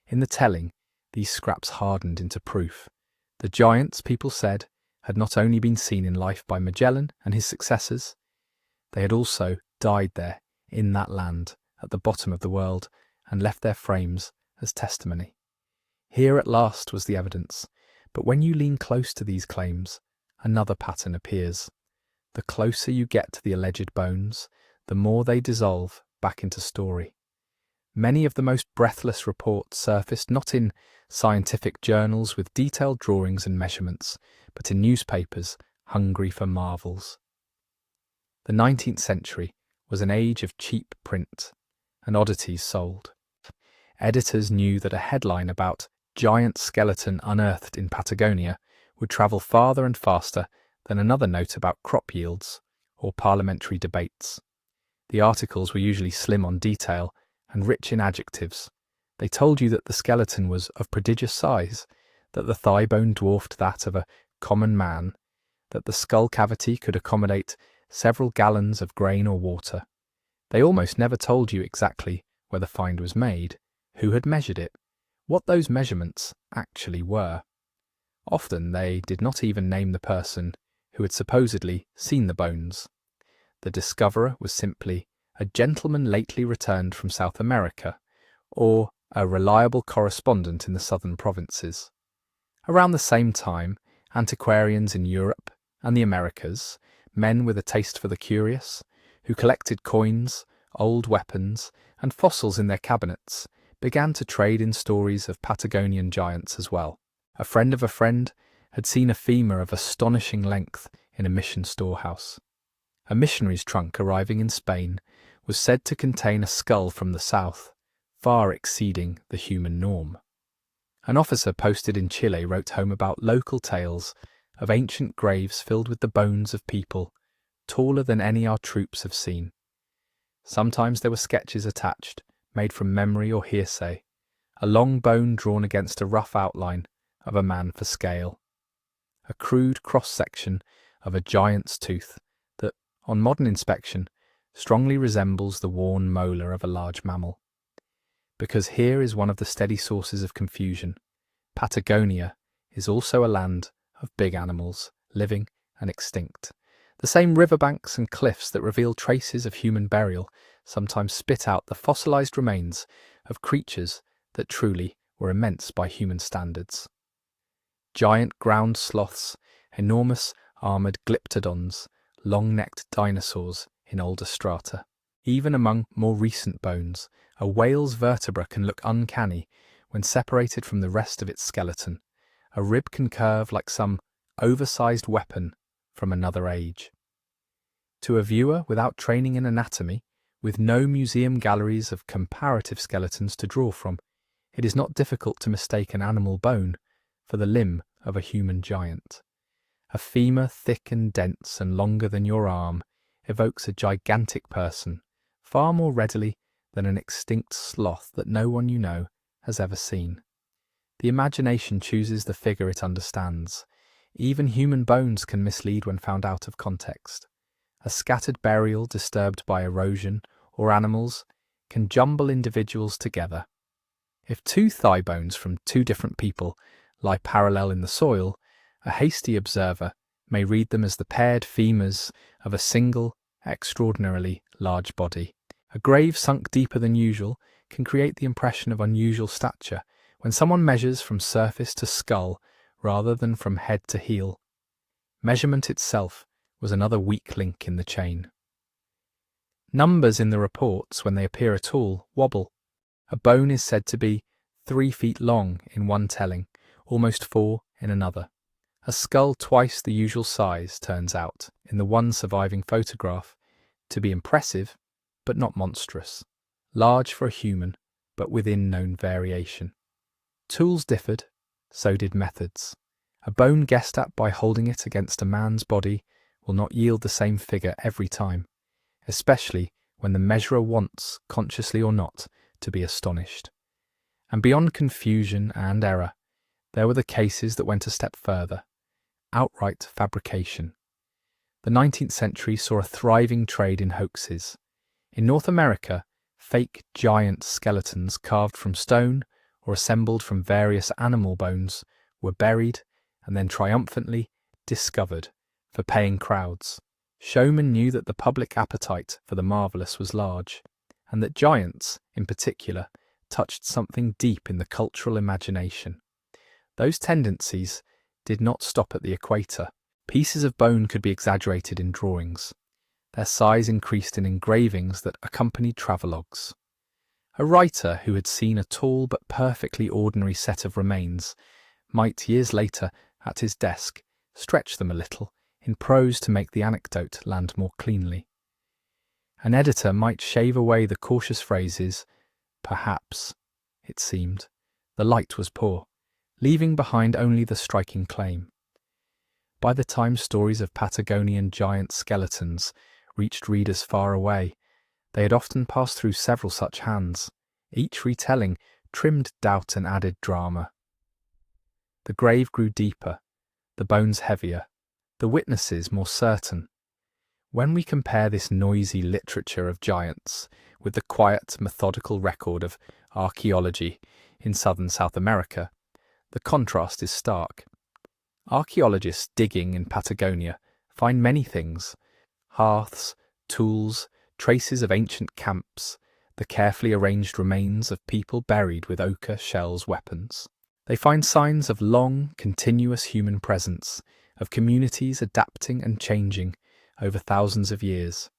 In the telling, these scraps hardened into proof. The giants, people said, had not only been seen in life by Magellan and his successors, they had also died there, in that land, at the bottom of the world, and left their frames as testimony. Here at last was the evidence, but when you lean close to these claims, another pattern appears. The closer you get to the alleged bones, the more they dissolve back into story. Many of the most breathless reports surfaced not in scientific journals with detailed drawings and measurements, but in newspapers hungry for marvels. The 19th century was an age of cheap print, and oddities sold. Editors knew that a headline about giant skeleton unearthed in Patagonia would travel farther and faster than another note about crop yields or parliamentary debates. The articles were usually slim on detail and rich in adjectives. They told you that the skeleton was of prodigious size, that the thigh bone dwarfed that of a common man, that the skull cavity could accommodate several gallons of grain or water. They almost never told you exactly where the find was made, who had measured it, what those measurements actually were. Often they did not even name the person who had supposedly seen the bones. The discoverer was simply a gentleman lately returned from South America, or a reliable correspondent in the southern provinces. Around the same time, antiquarians in Europe and the Americas, men with a taste for the curious, who collected coins, old weapons, and fossils in their cabinets, began to trade in stories of Patagonian giants as well. A friend of a friend had seen a femur of astonishing length in a mission storehouse. A missionary's trunk arriving in Spain was said to contain a skull from the south, far exceeding the human norm. An officer posted in Chile wrote home about local tales of ancient graves filled with the bones of people taller than any our troops have seen. Sometimes there were sketches attached, made from memory or hearsay, a long bone drawn against a rough outline of a man for scale, a crude cross-section of a giant's tooth that, on modern inspection, strongly resembles the worn molar of a large mammal. Because here is one of the steady sources of confusion. Patagonia is also a land of big animals, living and extinct. The same riverbanks and cliffs that reveal traces of human burial sometimes spit out the fossilized remains of creatures that truly were immense by human standards. Giant ground sloths, enormous armoured glyptodons, long-necked dinosaurs in older strata. Even among more recent bones, a whale's vertebra can look uncanny when separated from the rest of its skeleton. A rib can curve like some oversized weapon from another age. To a viewer without training in anatomy, with no museum galleries of comparative skeletons to draw from, it is not difficult to mistake an animal bone for the limb of a human giant. A femur thick and dense and longer than your arm evokes a gigantic person, far more readily than an extinct sloth that no one you know has ever seen. The imagination chooses the figure it understands. Even human bones can mislead when found out of context. A scattered burial disturbed by erosion or animals can jumble individuals together. If two thigh bones from two different people lie parallel in the soil, a hasty observer may read them as the paired femurs of a single, extraordinarily large body. A grave sunk deeper than usual can create the impression of unusual stature when someone measures from surface to skull rather than from head to heel. Measurement itself was another weak link in the chain. Numbers in the reports, when they appear at all, wobble. A bone is said to be 3 feet long in one telling, almost 4 in another. A skull twice the usual size turns out, in the one surviving photograph, to be impressive, but not monstrous. Large for a human, but within known variation. Tools differed, so did methods. A bone guessed at by holding it against a man's body will not yield the same figure every time, especially when the measurer wants, consciously or not, to be astonished. And beyond confusion and error, there were the cases that went a step further: outright fabrication. The 19th century saw a thriving trade in hoaxes. In North America, fake giant skeletons carved from stone or assembled from various animal bones were buried and then triumphantly discovered for paying crowds. Showmen knew that the public appetite for the marvellous was large, and that giants, in particular, touched something deep in the cultural imagination. Those tendencies did not stop at the equator. Pieces of bone could be exaggerated in drawings. Their size increased in engravings that accompanied travelogues. A writer who had seen a tall but perfectly ordinary set of remains might, years later, at his desk, stretch them a little in prose to make the anecdote land more cleanly. An editor might shave away the cautious phrases, "perhaps," it seemed. The light was poor, leaving behind only the striking claim. By the time stories of Patagonian giant skeletons reached readers far away, they had often passed through several such hands, each retelling trimmed doubt and added drama. The grave grew deeper, the bones heavier, the witnesses more certain. When we compare this noisy literature of giants with the quiet, methodical record of archaeology in southern South America, the contrast is stark. Archaeologists digging in Patagonia find many things: hearths, tools, traces of ancient camps, the carefully arranged remains of people buried with ochre shells weapons. They find signs of long, continuous human presence, of communities adapting and changing over thousands of years.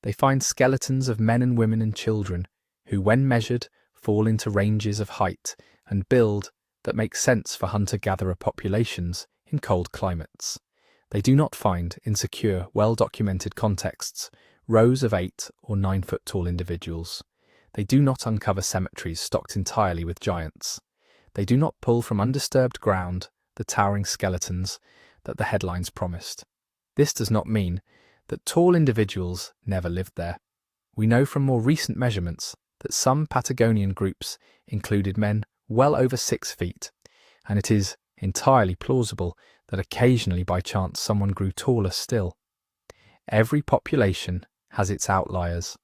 They find skeletons of men and women and children who, when measured, fall into ranges of height and build that make sense for hunter-gatherer populations in cold climates. They do not find, in secure, well-documented contexts, rows of 8 or 9 foot tall individuals. They do not uncover cemeteries stocked entirely with giants. They do not pull from undisturbed ground the towering skeletons that the headlines promised. This does not mean that tall individuals never lived there. We know from more recent measurements that some Patagonian groups included men well over 6 feet, and it is entirely plausible that occasionally by chance someone grew taller still. Every population has its outliers.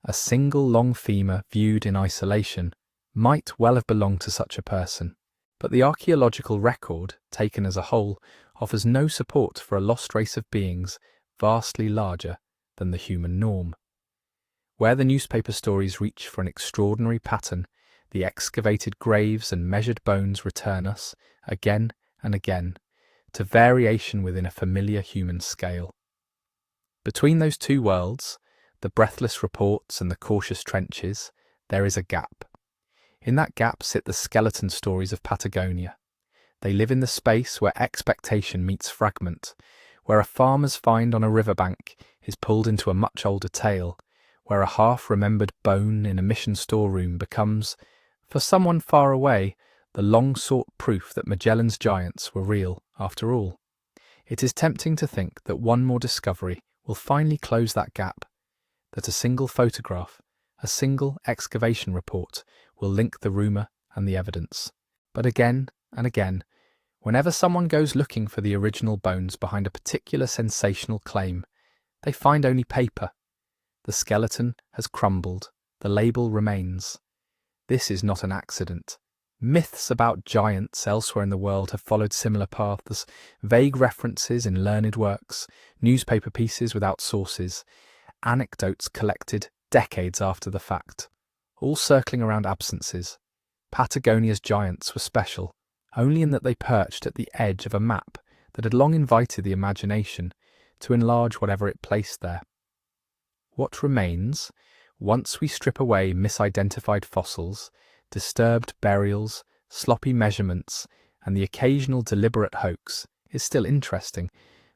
A single long femur viewed in isolation might well have belonged to such a person, but the archaeological record, taken as a whole, offers no support for a lost race of beings vastly larger than the human norm. Where the newspaper stories reach for an extraordinary pattern, the excavated graves and measured bones return us, again and again, to variation within a familiar human scale. Between those two worlds, the breathless reports and the cautious trenches, there is a gap. In that gap sit the skeleton stories of Patagonia. They live in the space where expectation meets fragment, where a farmer's find on a riverbank is pulled into a much older tale, where a half-remembered bone in a mission storeroom becomes, for someone far away, the long-sought proof that Magellan's giants were real, after all. It is tempting to think that one more discovery will finally close that gap, that a single photograph, a single excavation report will link the rumour and the evidence. But again and again, whenever someone goes looking for the original bones behind a particular sensational claim, they find only paper. The skeleton has crumbled, the label remains. This is not an accident. Myths about giants elsewhere in the world have followed similar paths, vague references in learned works, newspaper pieces without sources, anecdotes collected decades after the fact, all circling around absences. Patagonia's giants were special, only in that they perched at the edge of a map that had long invited the imagination to enlarge whatever it placed there. What remains, once we strip away misidentified fossils, disturbed burials, sloppy measurements, and the occasional deliberate hoax, is still interesting,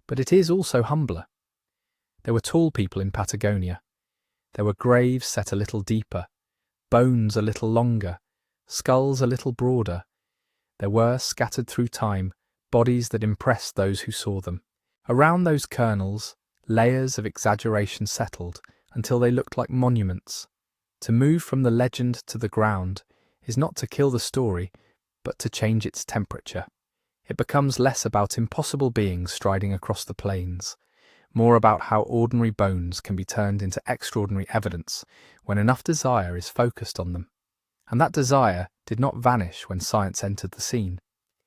but it is also humbler. There were tall people in Patagonia. There were graves set a little deeper, bones a little longer, skulls a little broader. There were, scattered through time, bodies that impressed those who saw them. Around those kernels, layers of exaggeration settled until they looked like monuments. To move from the legend to the ground is not to kill the story, but to change its temperature. It becomes less about impossible beings striding across the plains, more about how ordinary bones can be turned into extraordinary evidence when enough desire is focused on them. And that desire did not vanish when science entered the scene.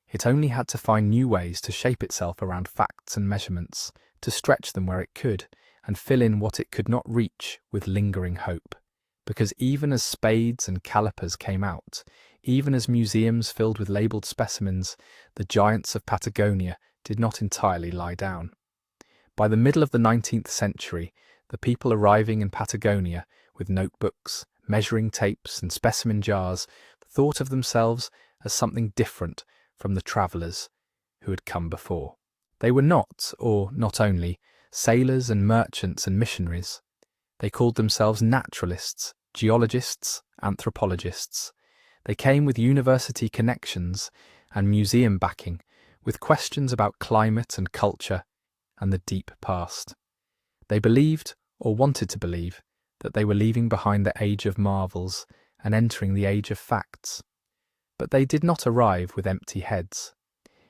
It only had to find new ways to shape itself around facts and measurements, to stretch them where it could, and fill in what it could not reach with lingering hope. Because even as spades and calipers came out, even as museums filled with labelled specimens, the giants of Patagonia did not entirely lie down. By the middle of the 19th century, the people arriving in Patagonia with notebooks, measuring tapes and specimen jars thought of themselves as something different from the travellers who had come before. They were not, or not only, sailors and merchants and missionaries. They called themselves naturalists, geologists, anthropologists. They came with university connections and museum backing, with questions about climate and culture and the deep past. They believed, or wanted to believe, that they were leaving behind the age of marvels and entering the age of facts. But they did not arrive with empty heads.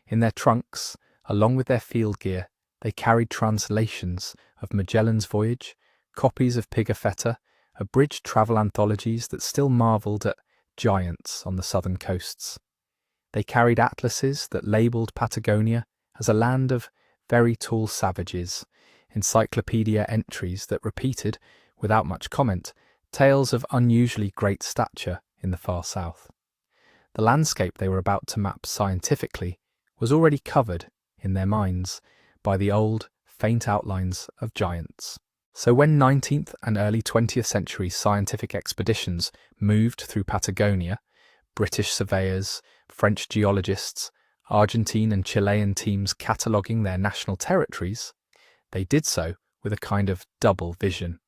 In their trunks, along with their field gear, they carried translations of Magellan's Voyage, copies of Pigafetta, abridged travel anthologies that still marvelled at giants on the southern coasts. They carried atlases that labelled Patagonia as a land of very tall savages, encyclopedia entries that repeated, without much comment, tales of unusually great stature in the far south. The landscape they were about to map scientifically was already covered, in their minds, by the old, faint outlines of giants. So when 19th and early 20th century scientific expeditions moved through Patagonia, British surveyors, French geologists, Argentine and Chilean teams cataloguing their national territories, they did so with a kind of double vision.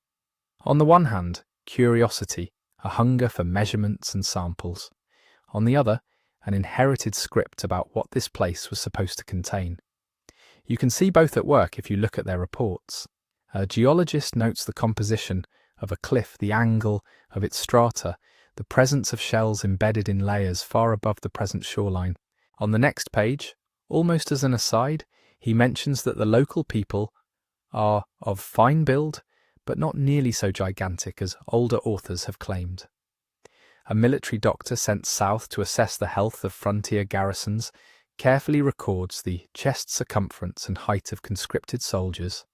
On the one hand, curiosity, a hunger for measurements and samples. On the other, an inherited script about what this place was supposed to contain. You can see both at work if you look at their reports. A geologist notes the composition of a cliff, the angle of its strata, the presence of shells embedded in layers far above the present shoreline. On the next page, almost as an aside, he mentions that the local people are of fine build, but not nearly so gigantic as older authors have claimed. A military doctor sent south to assess the health of frontier garrisons carefully records the chest circumference and height of conscripted soldiers,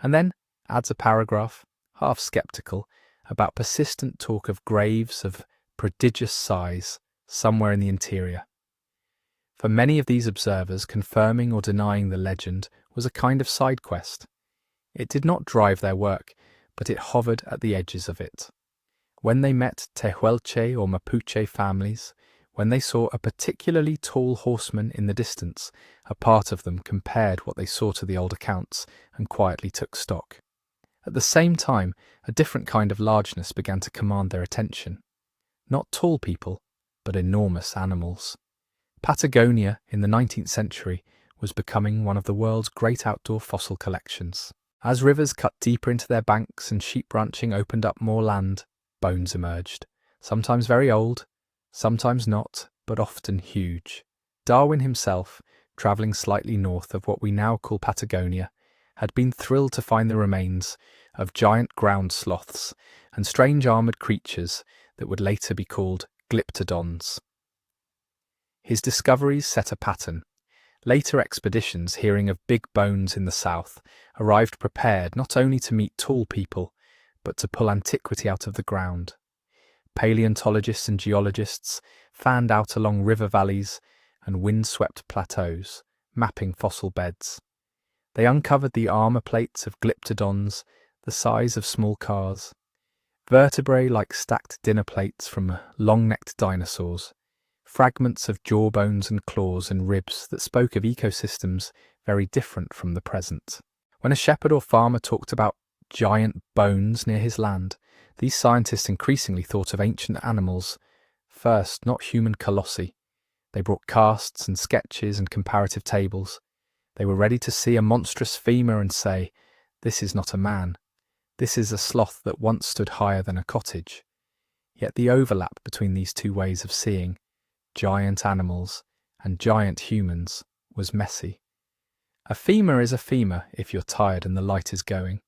and then adds a paragraph, half sceptical, about persistent talk of graves of prodigious size somewhere in the interior. For many of these observers, confirming or denying the legend was a kind of side quest. It did not drive their work, but it hovered at the edges of it. When they met Tehuelche or Mapuche families, when they saw a particularly tall horseman in the distance, a part of them compared what they saw to the old accounts and quietly took stock. At the same time, a different kind of largeness began to command their attention. Not tall people, but enormous animals. Patagonia in the 19th century was becoming one of the world's great outdoor fossil collections. As rivers cut deeper into their banks and sheep ranching opened up more land, bones emerged, sometimes very old, sometimes not, but often huge. Darwin himself, travelling slightly north of what we now call Patagonia, had been thrilled to find the remains of giant ground sloths and strange armoured creatures that would later be called glyptodons. His discoveries set a pattern. Later expeditions, hearing of big bones in the south, arrived prepared not only to meet tall people, but to pull antiquity out of the ground. Paleontologists and geologists fanned out along river valleys and windswept plateaus, mapping fossil beds. They uncovered the armour plates of glyptodons the size of small cars, vertebrae like stacked dinner plates from long-necked dinosaurs, fragments of jawbones and claws and ribs that spoke of ecosystems very different from the present. When a shepherd or farmer talked about giant bones near his land, these scientists increasingly thought of ancient animals, first not human colossi, They brought casts and sketches and comparative tables. They were ready to see a monstrous femur and say, "This is not a man. This is a sloth that once stood higher than a cottage." Yet the overlap between these two ways of seeing, giant animals and giant humans, was messy. A femur is a femur if you're tired and the light is going.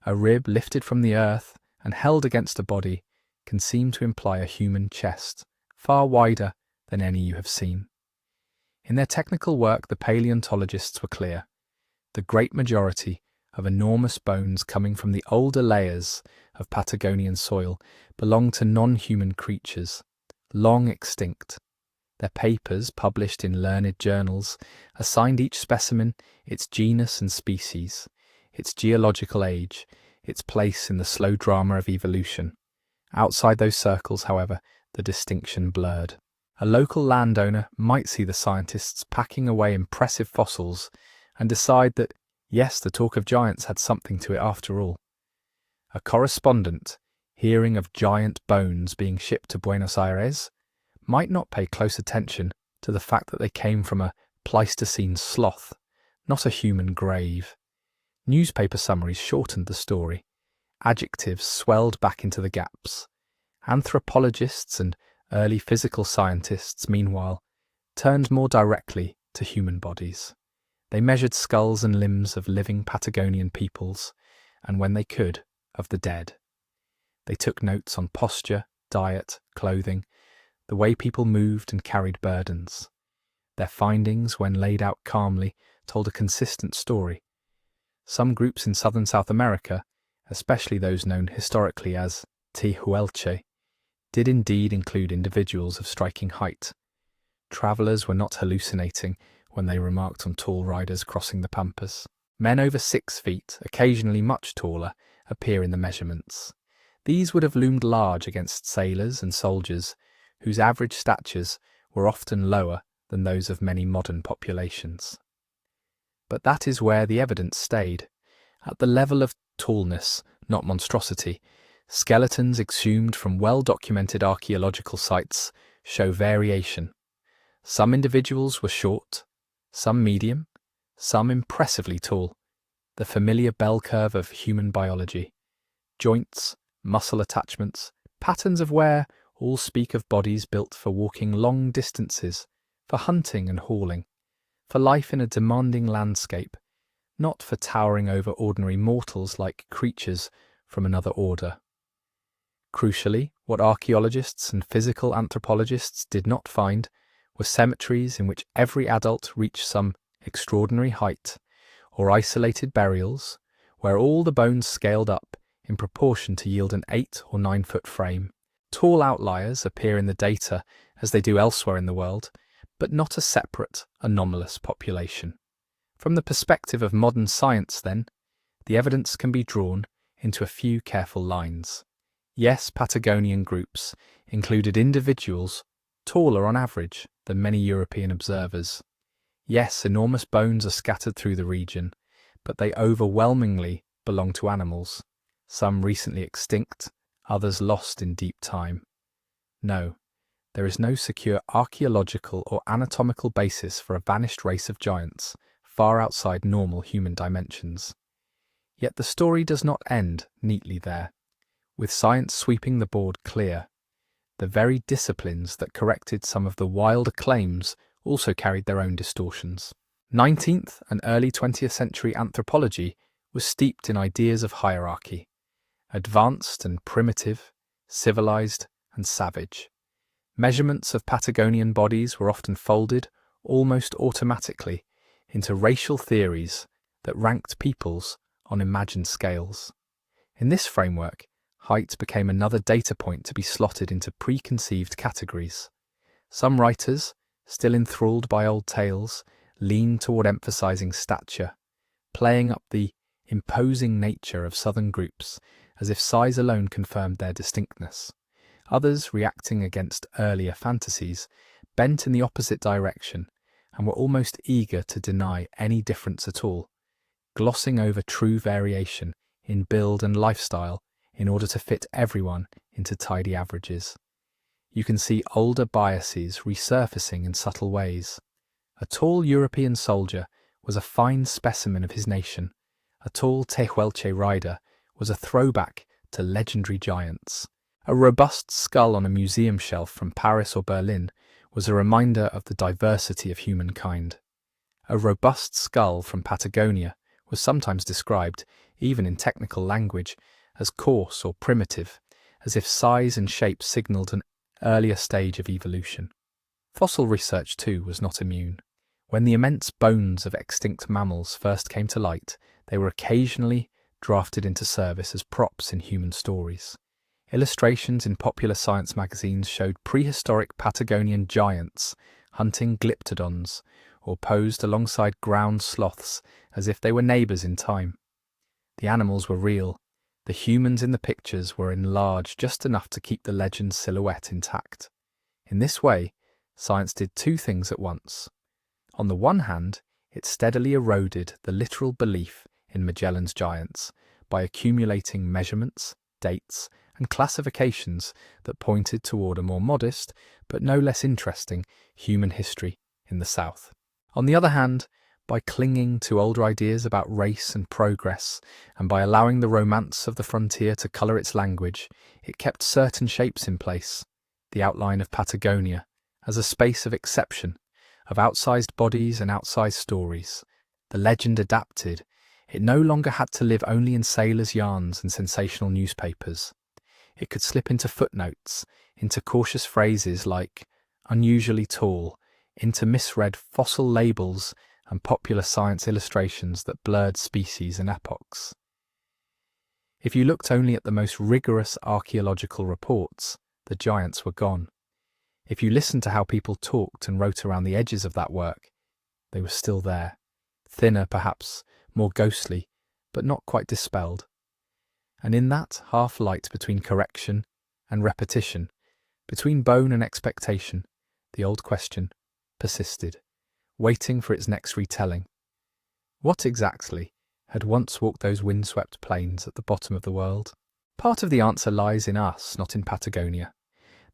A rib lifted from the earth and held against a body can seem to imply a human chest, far wider than any you have seen. In their technical work, the paleontologists were clear. The great majority of enormous bones coming from the older layers of Patagonian soil belong to non-human creatures, long extinct. Their papers, published in learned journals, assigned each specimen its genus and species, its geological age, its place in the slow drama of evolution. Outside those circles, however, the distinction blurred. A local landowner might see the scientists packing away impressive fossils and decide that, yes, the talk of giants had something to it after all. A correspondent, hearing of giant bones being shipped to Buenos Aires, might not pay close attention to the fact that they came from a Pleistocene sloth, not a human grave. Newspaper summaries shortened the story. Adjectives swelled back into the gaps. Anthropologists and early physical scientists, meanwhile, turned more directly to human bodies. They measured skulls and limbs of living Patagonian peoples, and when they could, of the dead. They took notes on posture, diet, clothing, the way people moved and carried burdens. Their findings, when laid out calmly, told a consistent story. Some groups in southern South America, especially those known historically as Tehuelche, did indeed include individuals of striking height. Travellers were not hallucinating when they remarked on tall riders crossing the pampas. Men over 6 feet, occasionally much taller, appear in the measurements. These would have loomed large against sailors and soldiers, whose average statures were often lower than those of many modern populations. But that is where the evidence stayed. At the level of tallness, not monstrosity, skeletons exhumed from well-documented archaeological sites show variation. Some individuals were short, some medium, some impressively tall, the familiar bell curve of human biology. Joints, muscle attachments, patterns of wear all speak of bodies built for walking long distances, for hunting and hauling, for life in a demanding landscape, not for towering over ordinary mortals like creatures from another order. Crucially, what archaeologists and physical anthropologists did not find were cemeteries in which every adult reached some extraordinary height, or isolated burials where all the bones scaled up in proportion to yield an 8 or 9 foot frame. Tall outliers appear in the data as they do elsewhere in the world, but not a separate, anomalous population. From the perspective of modern science, then, the evidence can be drawn into a few careful lines. Yes, Patagonian groups included individuals taller on average than many European observers. Yes, enormous bones are scattered through the region, but they overwhelmingly belong to animals, some recently extinct, others lost in deep time. No, there is no secure archaeological or anatomical basis for a vanished race of giants far outside normal human dimensions. Yet the story does not end neatly there. With science sweeping the board clear, the very disciplines that corrected some of the wilder claims also carried their own distortions. 19th and early 20th century anthropology was steeped in ideas of hierarchy, advanced and primitive, civilized and savage. Measurements of Patagonian bodies were often folded, almost automatically, into racial theories that ranked peoples on imagined scales. In this framework, height became another data point to be slotted into preconceived categories. Some writers, still enthralled by old tales, leaned toward emphasizing stature, playing up the imposing nature of southern groups as if size alone confirmed their distinctness. Others, reacting against earlier fantasies, bent in the opposite direction and were almost eager to deny any difference at all, glossing over true variation in build and lifestyle in order to fit everyone into tidy averages. you can see older biases resurfacing in subtle ways. A tall European soldier was a fine specimen of his nation. A tall Tehuelche rider was a throwback to legendary giants. A robust skull on a museum shelf from Paris or Berlin was a reminder of the diversity of humankind. A robust skull from Patagonia was sometimes described, even in technical language, as coarse or primitive, as if size and shape signalled an earlier stage of evolution. Fossil research, too, was not immune. When the immense bones of extinct mammals first came to light, they were occasionally drafted into service as props in human stories. Illustrations in popular science magazines showed prehistoric Patagonian giants hunting glyptodons, or posed alongside ground sloths as if they were neighbours in time. The animals were real. The humans in the pictures were enlarged just enough to keep the legend's silhouette intact. In this way, science did two things at once. On the one hand, it steadily eroded the literal belief in Magellan's giants by accumulating measurements, dates, and classifications that pointed toward a more modest, but no less interesting, human history in the South. On the other hand, by clinging to older ideas about race and progress, and by allowing the romance of the frontier to colour its language, it kept certain shapes in place. The outline of Patagonia, as a space of exception, of outsized bodies and outsized stories. The legend adapted. It no longer had to live only in sailors' yarns and sensational newspapers. It could slip into footnotes, into cautious phrases like unusually tall, into misread fossil labels and popular science illustrations that blurred species and epochs. If you looked only at the most rigorous archaeological reports, the giants were gone. If you listened to how people talked and wrote around the edges of that work, they were still there, thinner perhaps, more ghostly, but not quite dispelled. And in that half-light between correction and repetition, between bone and expectation, the old question persisted, waiting for its next retelling. What exactly had once walked those windswept plains at the bottom of the world? Part of the answer lies in us, not in Patagonia.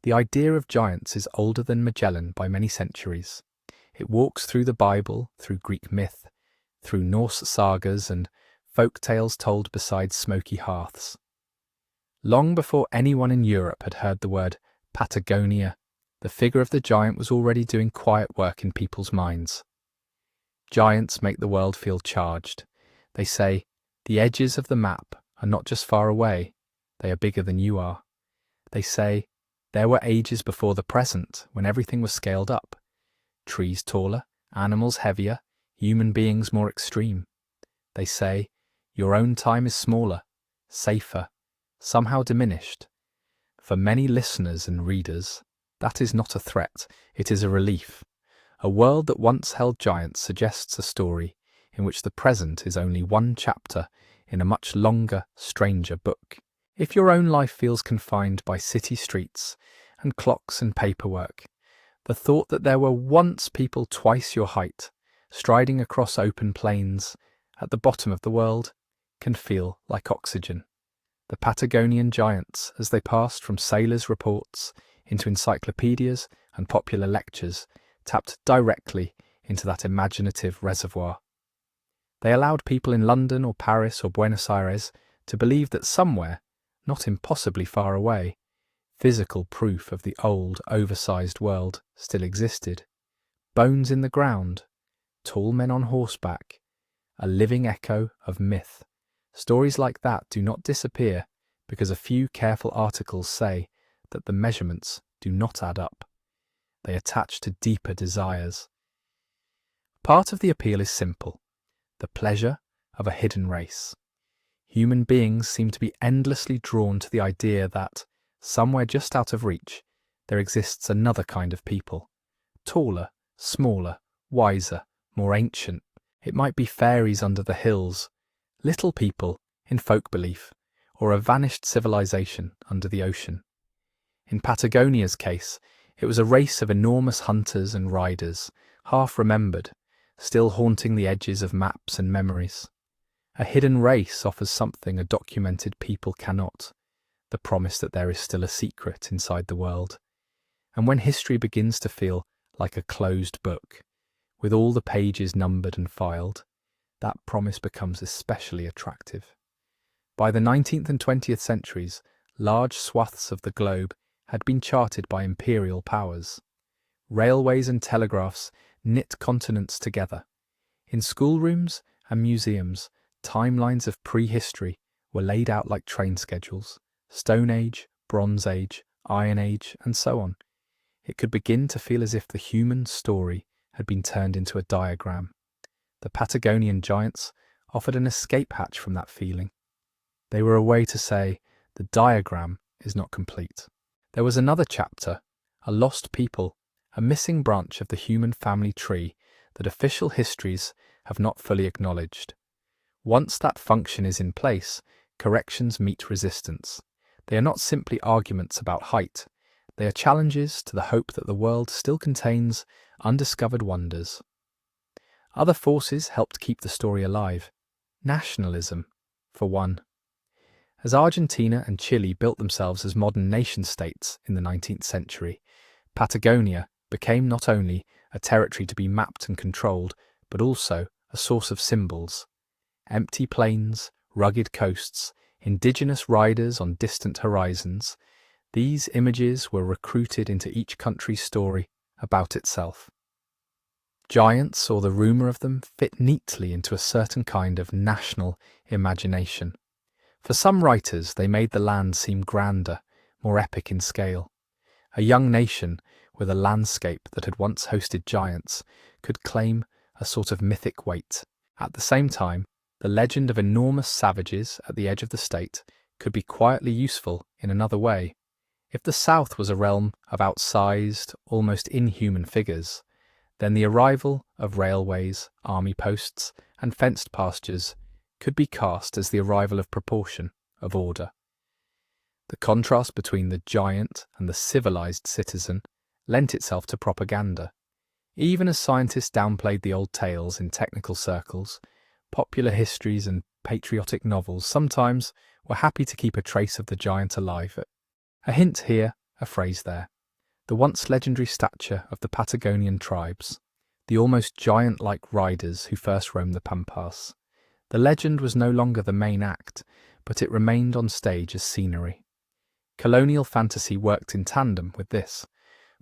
The idea of giants is older than Magellan by many centuries. It walks through the Bible, through Greek myth, through Norse sagas and folk tales told beside smoky hearths. Long before anyone in Europe had heard the word Patagonia, the figure of the giant was already doing quiet work in people's minds. Giants make the world feel charged. They say, the edges of the map are not just far away, they are bigger than you are. They say, there were ages before the present when everything was scaled up. Trees taller, animals heavier, human beings more extreme. They say, your own time is smaller, safer, somehow diminished. For many listeners and readers, that is not a threat, it is a relief. A world that once held giants suggests a story in which the present is only one chapter in a much longer, stranger book. If your own life feels confined by city streets and clocks and paperwork, the thought that there were once people twice your height, striding across open plains at the bottom of the world, can feel like oxygen. The Patagonian giants, as they passed from sailors' reports into encyclopedias and popular lectures, tapped directly into that imaginative reservoir. They allowed people in London or Paris or Buenos Aires to believe that somewhere, not impossibly far away, physical proof of the old, oversized world still existed. Bones in the ground, tall men on horseback, a living echo of myth. Stories like that do not disappear because a few careful articles say that the measurements do not add up. They attach to deeper desires. Part of the appeal is simple, the pleasure of a hidden race. Human beings seem to be endlessly drawn to the idea that, somewhere just out of reach, there exists another kind of people. Taller, smaller, wiser, more ancient. It might be fairies under the hills, little people in folk belief, or a vanished civilization under the ocean. In Patagonia's case, it was a race of enormous hunters and riders, half remembered, still haunting the edges of maps and memories. A hidden race offers something a documented people cannot, the promise that there is still a secret inside the world. And when history begins to feel like a closed book, with all the pages numbered and filed, that promise becomes especially attractive. By the 19th and 20th centuries, large swaths of the globe had been charted by imperial powers. Railways and telegraphs knit continents together. In schoolrooms and museums, timelines of prehistory were laid out like train schedules: Stone Age, Bronze Age, Iron Age, and so on. It could begin to feel as if the human story had been turned into a diagram. The Patagonian giants offered an escape hatch from that feeling. They were a way to say, the diagram is not complete. There was another chapter, a lost people, a missing branch of the human family tree that official histories have not fully acknowledged. Once that function is in place, corrections meet resistance. They are not simply arguments about height. They are challenges to the hope that the world still contains undiscovered wonders. Other forces helped keep the story alive. Nationalism, for one. As Argentina and Chile built themselves as modern nation-states in the 19th century, Patagonia became not only a territory to be mapped and controlled, but also a source of symbols. Empty plains, rugged coasts, indigenous riders on distant horizons, these images were recruited into each country's story about itself. Giants, or the rumour of them, fit neatly into a certain kind of national imagination. For some writers, they made the land seem grander, more epic in scale. A young nation with a landscape that had once hosted giants could claim a sort of mythic weight. At the same time, the legend of enormous savages at the edge of the state could be quietly useful in another way. If the South was a realm of outsized, almost inhuman figures, then the arrival of railways, army posts, and fenced pastures could be cast as the arrival of proportion, of order. The contrast between the giant and the civilized citizen lent itself to propaganda. Even as scientists downplayed the old tales in technical circles, popular histories and patriotic novels sometimes were happy to keep a trace of the giant alive. A hint here, a phrase there. The once legendary stature of the Patagonian tribes, the almost giant-like riders who first roamed the Pampas. The legend was no longer the main act, but it remained on stage as scenery. Colonial fantasy worked in tandem with this.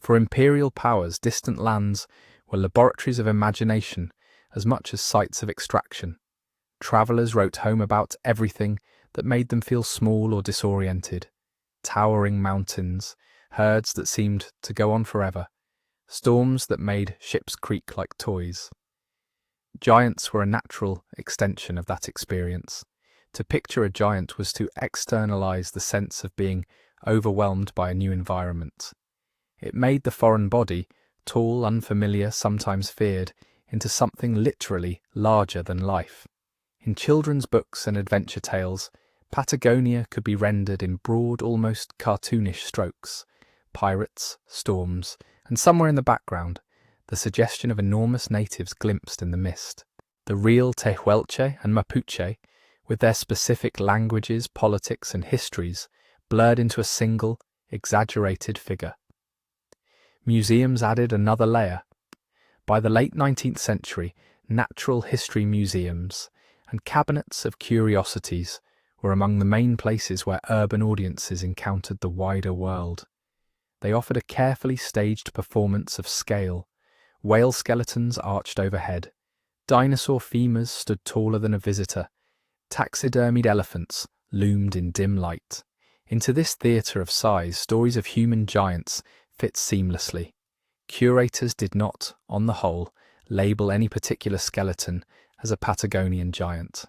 For imperial powers, distant lands were laboratories of imagination as much as sites of extraction. Travellers wrote home about everything that made them feel small or disoriented. Towering mountains, herds that seemed to go on forever, storms that made ships creak like toys. Giants were a natural extension of that experience. To picture a giant was to externalize the sense of being overwhelmed by a new environment. It made the foreign body, tall, unfamiliar, sometimes feared, into something literally larger than life. In children's books and adventure tales, Patagonia could be rendered in broad, almost cartoonish strokes. Pirates, storms, and somewhere in the background, the suggestion of enormous natives glimpsed in the mist. The real Tehuelche and Mapuche, with their specific languages, politics, and histories, blurred into a single, exaggerated figure. Museums added another layer. By the late 19th century, natural history museums and cabinets of curiosities were among the main places where urban audiences encountered the wider world. They offered a carefully staged performance of scale. Whale skeletons arched overhead. Dinosaur femurs stood taller than a visitor. Taxidermied elephants loomed in dim light. Into this theatre of size, stories of human giants fit seamlessly. Curators did not, on the whole, label any particular skeleton as a Patagonian giant.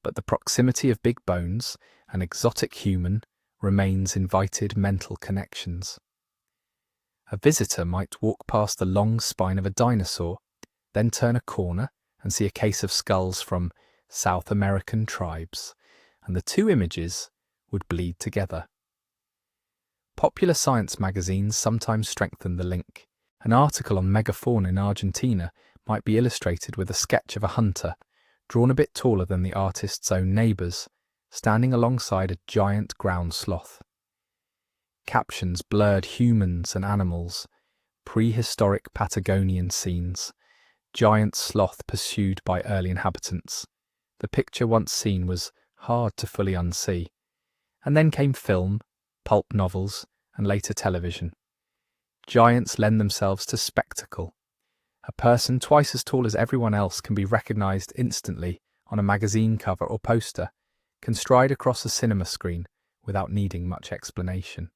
But the proximity of big bones, an exotic human, remains invited mental connections. A visitor might walk past the long spine of a dinosaur, then turn a corner and see a case of skulls from South American tribes, and the two images would bleed together. Popular science magazines sometimes strengthen the link. An article on megafauna in Argentina might be illustrated with a sketch of a hunter, drawn a bit taller than the artist's own neighbours, standing alongside a giant ground sloth. Captions blurred humans and animals, prehistoric Patagonian scenes, giant sloth pursued by early inhabitants. The picture once seen was hard to fully unsee. And then came film, pulp novels, and later television. Giants lend themselves to spectacle. A person twice as tall as everyone else can be recognised instantly on a magazine cover or poster, can stride across a cinema screen without needing much explanation.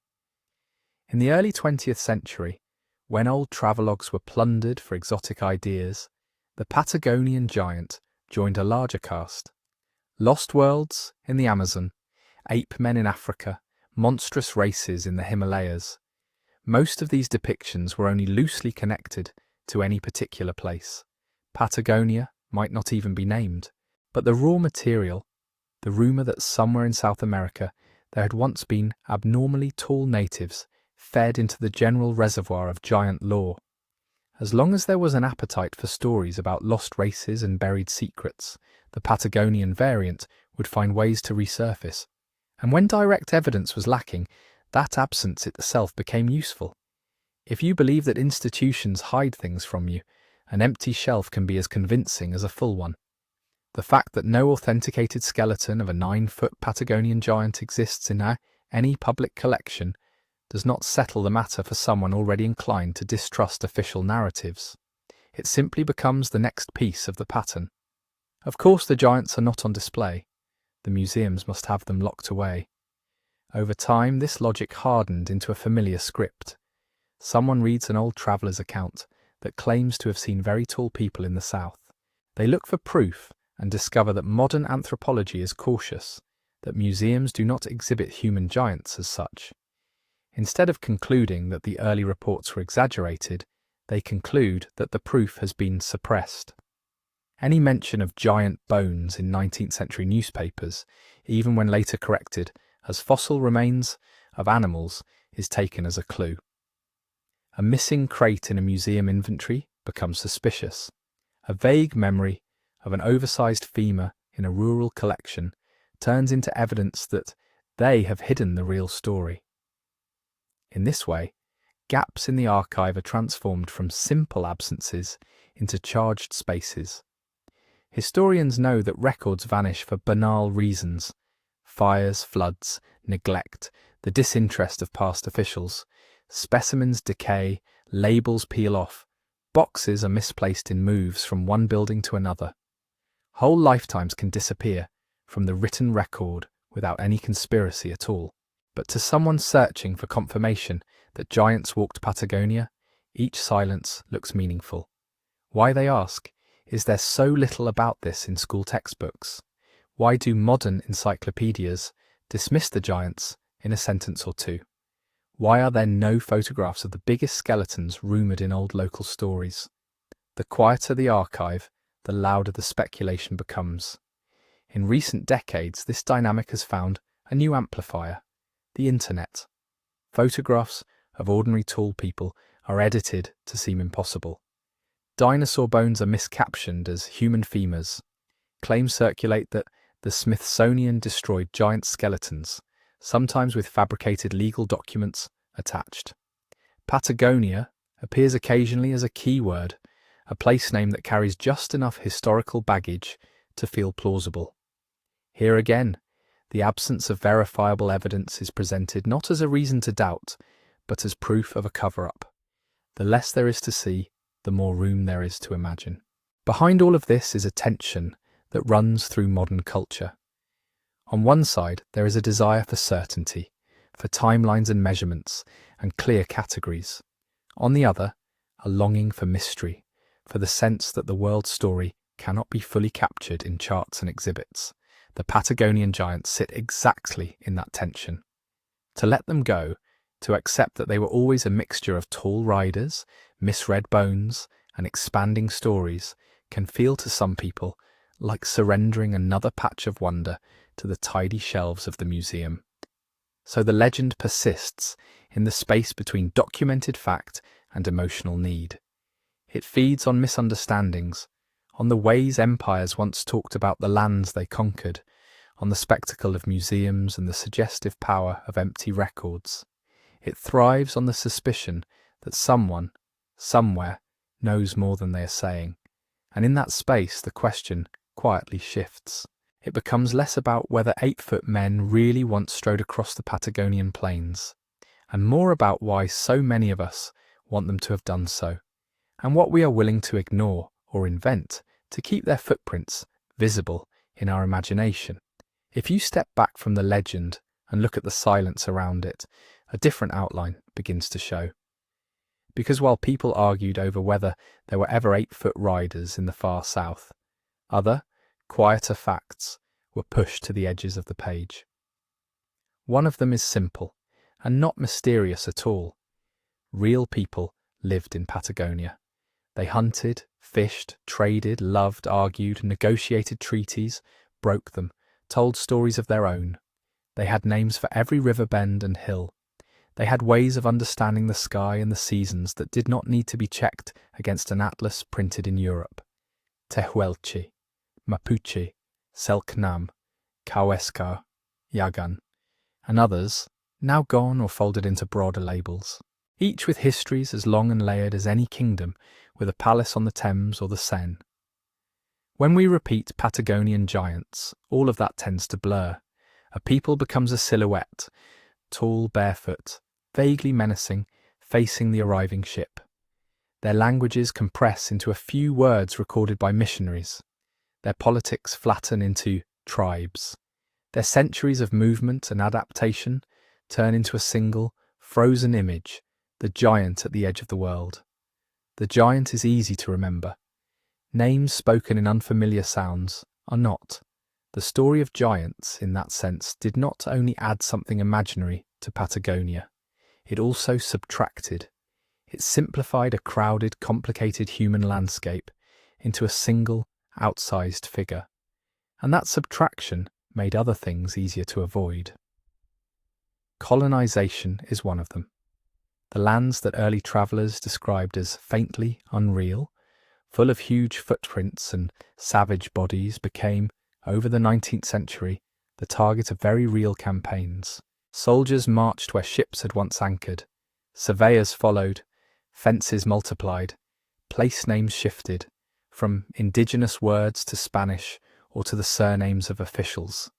In the early 20th century, when old travelogues were plundered for exotic ideas, the Patagonian giant joined a larger cast. Lost worlds in the Amazon, ape men in Africa, monstrous races in the Himalayas. Most of these depictions were only loosely connected to any particular place. Patagonia might not even be named, but the raw material, the rumour that somewhere in South America there had once been abnormally tall natives, fed into the general reservoir of giant lore. As long as there was an appetite for stories about lost races and buried secrets, the Patagonian variant would find ways to resurface. And when direct evidence was lacking, that absence itself became useful. If you believe that institutions hide things from you, an empty shelf can be as convincing as a full one. The fact that no authenticated skeleton of a 9-foot Patagonian giant exists in any public collection does not settle the matter for someone already inclined to distrust official narratives. It simply becomes the next piece of the pattern. Of course, the giants are not on display. The museums must have them locked away. Over time, this logic hardened into a familiar script. Someone reads an old traveller's account that claims to have seen very tall people in the south. They look for proof and discover that modern anthropology is cautious, that museums do not exhibit human giants as such. Instead of concluding that the early reports were exaggerated, they conclude that the proof has been suppressed. Any mention of giant bones in 19th century newspapers, even when later corrected as fossil remains of animals, is taken as a clue. A missing crate in a museum inventory becomes suspicious. A vague memory of an oversized femur in a rural collection turns into evidence that they have hidden the real story. In this way, gaps in the archive are transformed from simple absences into charged spaces. Historians know that records vanish for banal reasons: fires, floods, neglect, the disinterest of past officials. Specimens decay, labels peel off, boxes are misplaced in moves from one building to another. Whole lifetimes can disappear from the written record without any conspiracy at all. But to someone searching for confirmation that giants walked Patagonia, each silence looks meaningful. Why, they ask, is there so little about this in school textbooks? Why do modern encyclopedias dismiss the giants in a sentence or two? Why are there no photographs of the biggest skeletons rumoured in old local stories? The quieter the archive, the louder the speculation becomes. In recent decades, this dynamic has found a new amplifier: the internet. Photographs of ordinary tall people are edited to seem impossible. Dinosaur bones are miscaptioned as human femurs. Claims circulate that the Smithsonian destroyed giant skeletons, sometimes with fabricated legal documents attached. Patagonia appears occasionally as a keyword, a place name that carries just enough historical baggage to feel plausible. Here again, the absence of verifiable evidence is presented not as a reason to doubt, but as proof of a cover-up. The less there is to see, the more room there is to imagine. Behind all of this is a tension that runs through modern culture. On one side, there is a desire for certainty, for timelines and measurements, and clear categories. On the other, a longing for mystery, for the sense that the world's story cannot be fully captured in charts and exhibits. The Patagonian giants sit exactly in that tension. To let them go, to accept that they were always a mixture of tall riders, misread bones, and expanding stories, can feel to some people like surrendering another patch of wonder to the tidy shelves of the museum. So the legend persists in the space between documented fact and emotional need. It feeds on misunderstandings, on the ways empires once talked about the lands they conquered, on the spectacle of museums and the suggestive power of empty records. It thrives on the suspicion that someone, somewhere, knows more than they are saying. And in that space, the question quietly shifts. It becomes less about whether 8-foot men really once strode across the Patagonian plains, and more about why so many of us want them to have done so, and what we are willing to ignore or invent to keep their footprints visible in our imagination. If you step back from the legend and look at the silence around it, a different outline begins to show. Because while people argued over whether there were ever 8-foot riders in the far south, other, quieter facts were pushed to the edges of the page. One of them is simple and not mysterious at all. Real people lived in Patagonia. They hunted, fished, traded, loved, argued, negotiated treaties, broke them, told stories of their own. They had names for every river bend and hill. They had ways of understanding the sky and the seasons that did not need to be checked against an atlas printed in Europe. Tehuelche, Mapuche, Selknam, Kaueskar, Yagan, and others, now gone or folded into broader labels, each with histories as long and layered as any kingdom with a palace on the Thames or the Seine. When we repeat Patagonian giants, all of that tends to blur. A people becomes a silhouette, tall, barefoot, vaguely menacing, facing the arriving ship. Their languages compress into a few words recorded by missionaries. Their politics flatten into tribes. Their centuries of movement and adaptation turn into a single, frozen image, the giant at the edge of the world. The giant is easy to remember. Names spoken in unfamiliar sounds are not. The story of giants, in that sense, did not only add something imaginary to Patagonia, it also subtracted. It simplified a crowded, complicated human landscape into a single, outsized figure. And that subtraction made other things easier to avoid. Colonization is one of them. The lands that early travellers described as faintly unreal, full of huge footprints and savage bodies, became, over the 19th century, the target of very real campaigns. Soldiers marched where ships had once anchored. Surveyors followed. Fences multiplied. Place names shifted, from indigenous words to Spanish or to the surnames of officials.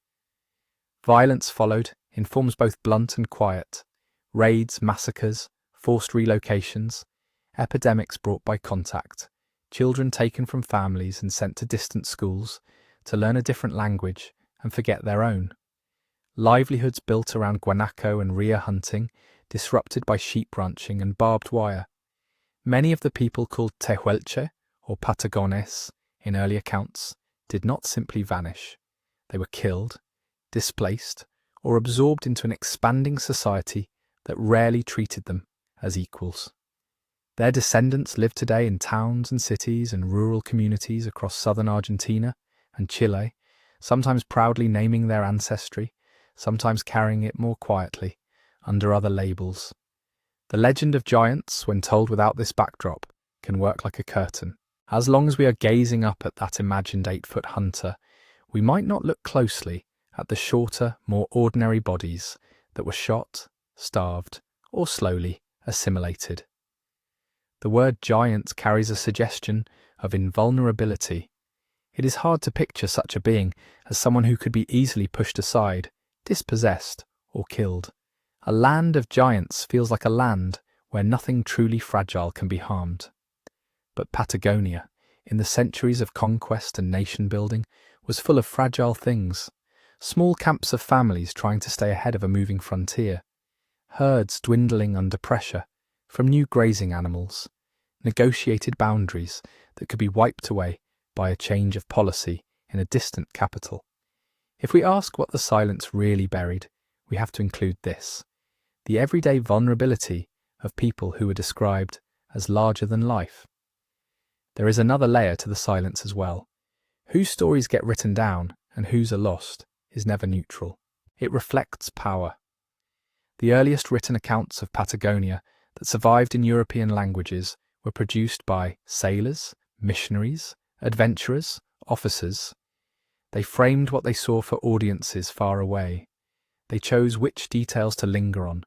Violence followed, in forms both blunt and quiet. Raids, massacres, forced relocations, epidemics brought by contact, children taken from families and sent to distant schools to learn a different language and forget their own. Livelihoods built around guanaco and rhea hunting, disrupted by sheep ranching and barbed wire. Many of the people called Tehuelche or Patagones in early accounts did not simply vanish. They were killed, displaced, or absorbed into an expanding society that rarely treated them as equals. Their descendants live today in towns and cities and rural communities across southern Argentina and Chile, sometimes proudly naming their ancestry, sometimes carrying it more quietly, under other labels. The legend of giants, when told without this backdrop, can work like a curtain. As long as we are gazing up at that imagined 8-foot hunter, we might not look closely at the shorter, more ordinary bodies that were shot, starved, or slowly assimilated. The word giant carries a suggestion of invulnerability. It is hard to picture such a being as someone who could be easily pushed aside, dispossessed, or killed. A land of giants feels like a land where nothing truly fragile can be harmed. But Patagonia, in the centuries of conquest and nation-building, was full of fragile things. Small camps of families trying to stay ahead of a moving frontier. Herds dwindling under pressure from new grazing animals. Negotiated boundaries that could be wiped away by a change of policy in a distant capital. If we ask what the silence really buried, we have to include this: the everyday vulnerability of people who were described as larger than life. There is another layer to the silence as well. Whose stories get written down and whose are lost is never neutral. It reflects power. The earliest written accounts of Patagonia that survived in European languages were produced by sailors, missionaries, adventurers, officers. They framed what they saw for audiences far away. They chose which details to linger on,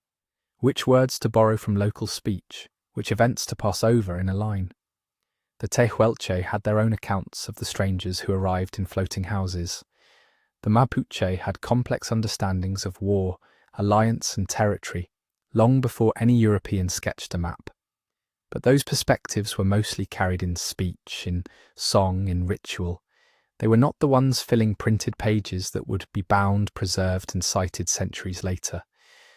Which words to borrow from local speech, which events to pass over in a line. The Tehuelche had their own accounts of the strangers who arrived in floating houses. The Mapuche had complex understandings of war, alliance and territory, long before any European sketched a map. But those perspectives were mostly carried in speech, in song, in ritual. They were not the ones filling printed pages that would be bound, preserved and cited centuries later.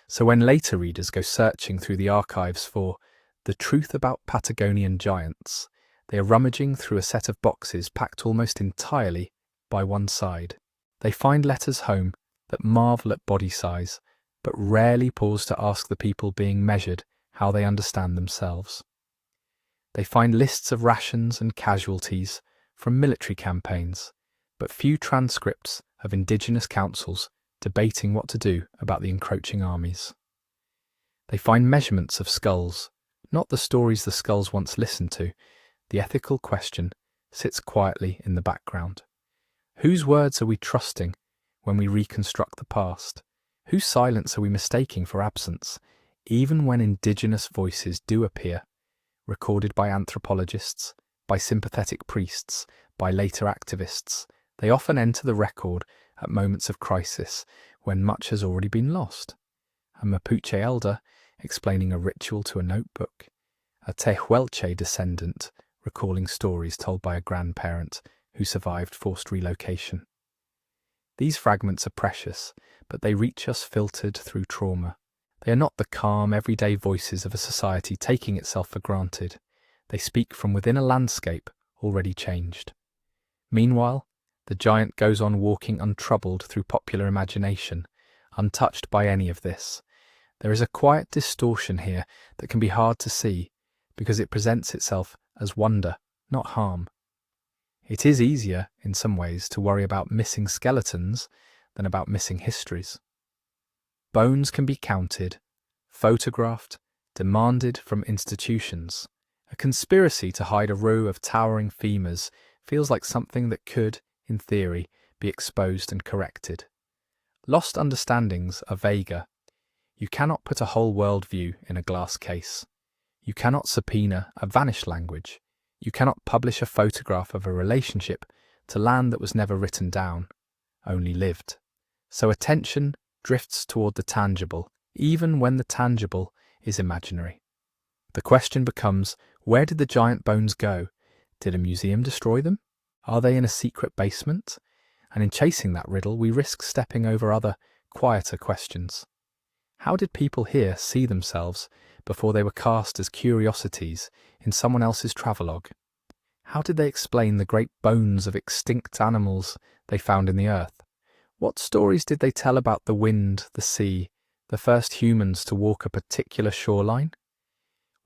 So when later readers go searching through the archives for the truth about Patagonian giants, they are rummaging through a set of boxes packed almost entirely by one side. They find letters home that marvel at body size, but rarely pause to ask the people being measured how they understand themselves. They find lists of rations and casualties from military campaigns, but few transcripts of indigenous councils debating what to do about the encroaching armies. They find measurements of skulls, not the stories the skulls once listened to. The ethical question sits quietly in the background. Whose words are we trusting when we reconstruct the past? Whose silence are we mistaking for absence, even when indigenous voices do appear, recorded by anthropologists, by sympathetic priests, by later activists? They often enter the record at moments of crisis when much has already been lost. A Mapuche elder explaining a ritual to a notebook, a Tehuelche descendant recalling stories told by a grandparent who survived forced relocation. These fragments are precious, but they reach us filtered through trauma. They are not the calm, everyday voices of a society taking itself for granted. They speak from within a landscape already changed. Meanwhile, the giant goes on walking untroubled through popular imagination, untouched by any of this. There is a quiet distortion here that can be hard to see, because it presents itself as wonder, not harm. It is easier, in some ways, to worry about missing skeletons than about missing histories. Bones can be counted, photographed, demanded from institutions. A conspiracy to hide a row of towering femurs feels like something that could, in theory, be exposed and corrected. Lost understandings are vaguer. You cannot put a whole worldview in a glass case. You cannot subpoena a vanished language. You cannot publish a photograph of a relationship to land that was never written down, only lived. So attention drifts toward the tangible, even when the tangible is imaginary. The question becomes, where did the giant bones go? Did a museum destroy them? Are they in a secret basement? And in chasing that riddle, we risk stepping over other, quieter questions. How did people here see themselves before they were cast as curiosities in someone else's travelogue? How did they explain the great bones of extinct animals they found in the earth? What stories did they tell about the wind, the sea, the first humans to walk a particular shoreline?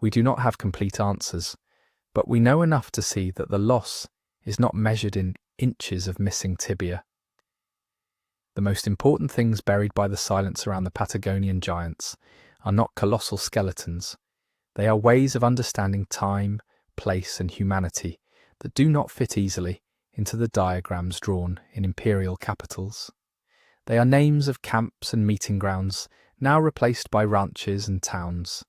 We do not have complete answers, but we know enough to see that the loss is not measured in inches of missing tibia. The most important things buried by the silence around the Patagonian giants are not colossal skeletons. They are ways of understanding time, place and humanity that do not fit easily into the diagrams drawn in imperial capitals. They are names of camps and meeting grounds now replaced by ranches and towns.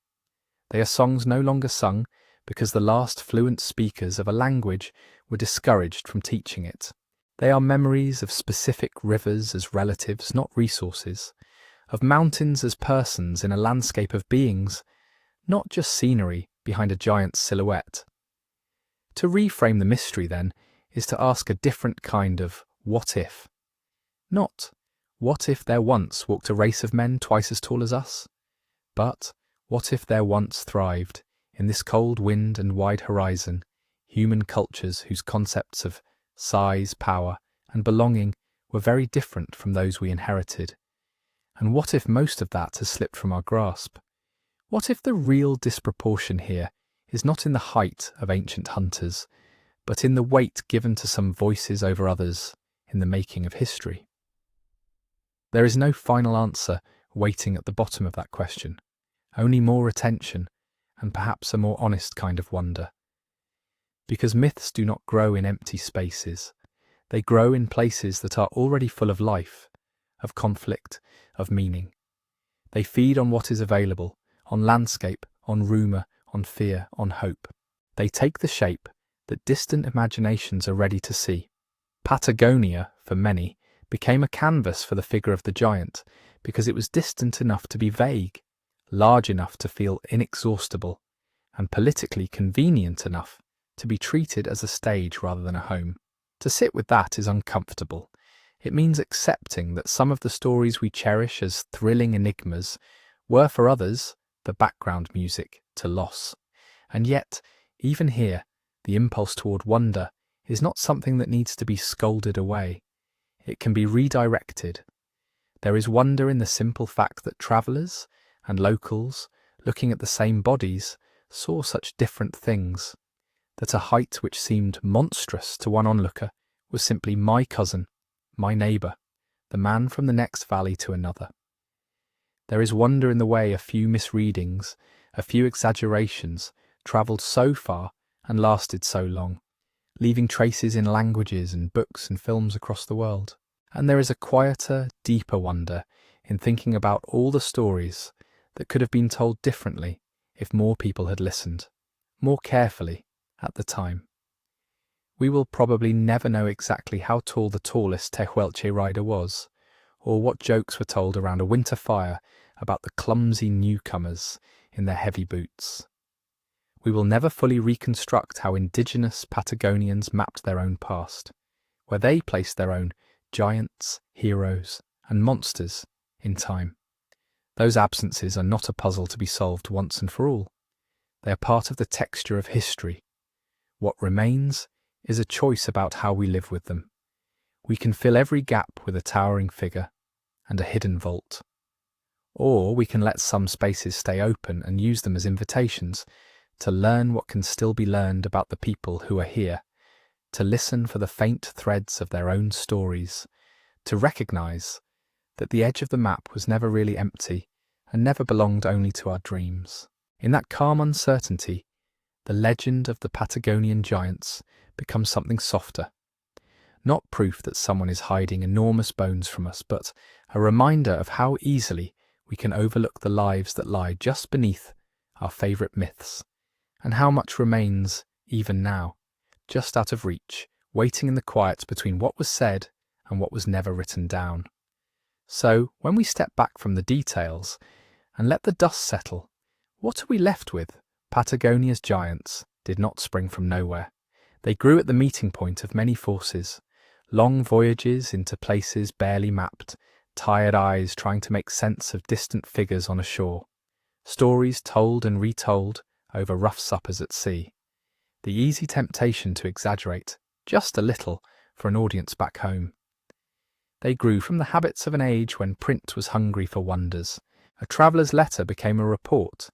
They are songs no longer sung because the last fluent speakers of a language were discouraged from teaching it. They are memories of specific rivers as relatives, not resources, of mountains as persons in a landscape of beings, not just scenery behind a giant's silhouette. To reframe the mystery, then, is to ask a different kind of what if. Not, what if there once walked a race of men twice as tall as us? But, what if there once thrived, in this cold wind and wide horizon, human cultures whose concepts of size, power, and belonging were very different from those we inherited? And what if most of that has slipped from our grasp? What if the real disproportion here is not in the height of ancient hunters, but in the weight given to some voices over others in the making of history? There is no final answer waiting at the bottom of that question, only more attention and perhaps a more honest kind of wonder. Because myths do not grow in empty spaces. They grow in places that are already full of life, of conflict, of meaning. They feed on what is available, on landscape, on rumour, on fear, on hope. They take the shape that distant imaginations are ready to see. Patagonia, for many, became a canvas for the figure of the giant because it was distant enough to be vague, large enough to feel inexhaustible, and politically convenient enough to be treated as a stage rather than a home. To sit with that is uncomfortable. It means accepting that some of the stories we cherish as thrilling enigmas were for others the background music to loss. And yet, even here, the impulse toward wonder is not something that needs to be scolded away. It can be redirected. There is wonder in the simple fact that travellers and locals, looking at the same bodies, saw such different things, that a height which seemed monstrous to one onlooker was simply my cousin, my neighbour, the man from the next valley to another. There is wonder in the way a few misreadings, a few exaggerations, travelled so far and lasted so long, leaving traces in languages and books and films across the world. And there is a quieter, deeper wonder in thinking about all the stories that could have been told differently if more people had listened, more carefully, at the time. We will probably never know exactly how tall the tallest Tehuelche rider was, or what jokes were told around a winter fire about the clumsy newcomers in their heavy boots. We will never fully reconstruct how indigenous Patagonians mapped their own past, where they placed their own giants, heroes, and monsters in time. Those absences are not a puzzle to be solved once and for all. They are part of the texture of history. What remains is a choice about how we live with them. We can fill every gap with a towering figure and a hidden vault. Or we can let some spaces stay open and use them as invitations to learn what can still be learned about the people who are here, to listen for the faint threads of their own stories, to recognise that the edge of the map was never really empty and never belonged only to our dreams. In that calm uncertainty, the legend of the Patagonian giants becomes something softer. Not proof that someone is hiding enormous bones from us, but a reminder of how easily we can overlook the lives that lie just beneath our favourite myths, and how much remains, even now, just out of reach, waiting in the quiet between what was said and what was never written down. So, when we step back from the details and let the dust settle, what are we left with? Patagonia's giants did not spring from nowhere. They grew at the meeting point of many forces, long voyages into places barely mapped, tired eyes trying to make sense of distant figures on a shore, stories told and retold over rough suppers at sea. The easy temptation to exaggerate, just a little, for an audience back home. They grew from the habits of an age when print was hungry for wonders. A traveller's letter became a report,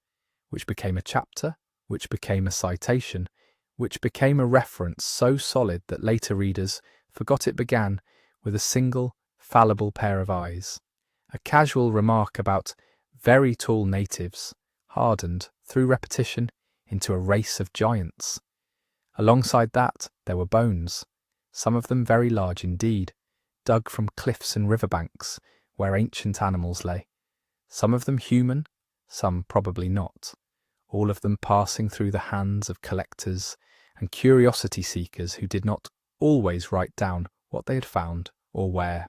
which became a chapter, which became a citation, which became a reference so solid that later readers forgot it began with a single, fallible pair of eyes. A casual remark about very tall natives, hardened, through repetition, into a race of giants. Alongside that, there were bones, some of them very large indeed, dug from cliffs and riverbanks where ancient animals lay. Some of them human, some probably not, all of them passing through the hands of collectors and curiosity seekers who did not always write down what they had found or where.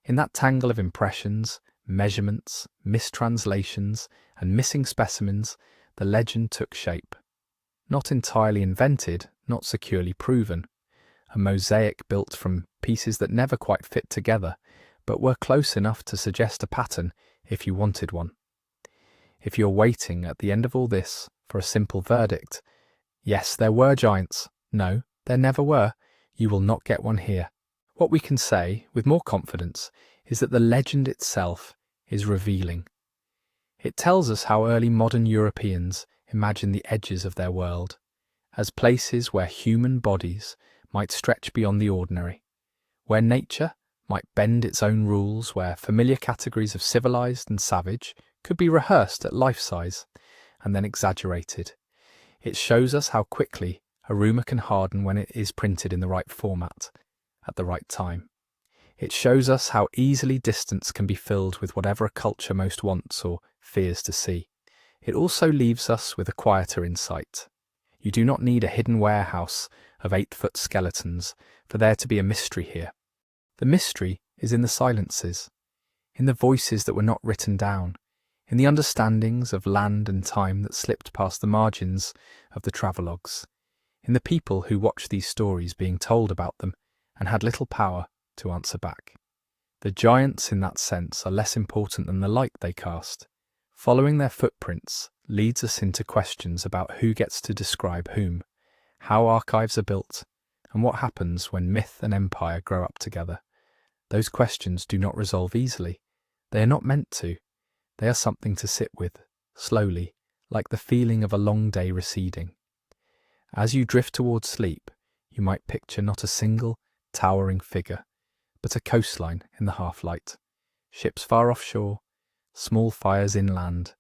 In that tangle of impressions, measurements, mistranslations, and missing specimens, the legend took shape. Not entirely invented, not securely proven. A mosaic built from pieces that never quite fit together, but were close enough to suggest a pattern if you wanted one. If you're waiting at the end of all this for a simple verdict, yes, there were giants, no, there never were, you will not get one here. What we can say, with more confidence, is that the legend itself is revealing. It tells us how early modern Europeans imagined the edges of their world, as places where human bodies might stretch beyond the ordinary, where nature might bend its own rules, where familiar categories of civilized and savage could be rehearsed at life size and then exaggerated. It shows us how quickly a rumour can harden when it is printed in the right format, at the right time. It shows us how easily distance can be filled with whatever a culture most wants or fears to see. it also leaves us with a quieter insight. You do not need a hidden warehouse of 8-foot skeletons for there to be a mystery here. The mystery is in the silences, in the voices that were not written down, in the understandings of land and time that slipped past the margins of the travelogues, in the people who watched these stories being told about them and had little power to answer back. The giants in that sense are less important than the light they cast. Following their footprints leads us into questions about who gets to describe whom, how archives are built, and what happens when myth and empire grow up together. Those questions do not resolve easily. They are not meant to. They are something to sit with, slowly, like the feeling of a long day receding. As you drift towards sleep, you might picture not a single, towering figure, but a coastline in the half-light, ships far offshore, small fires inland,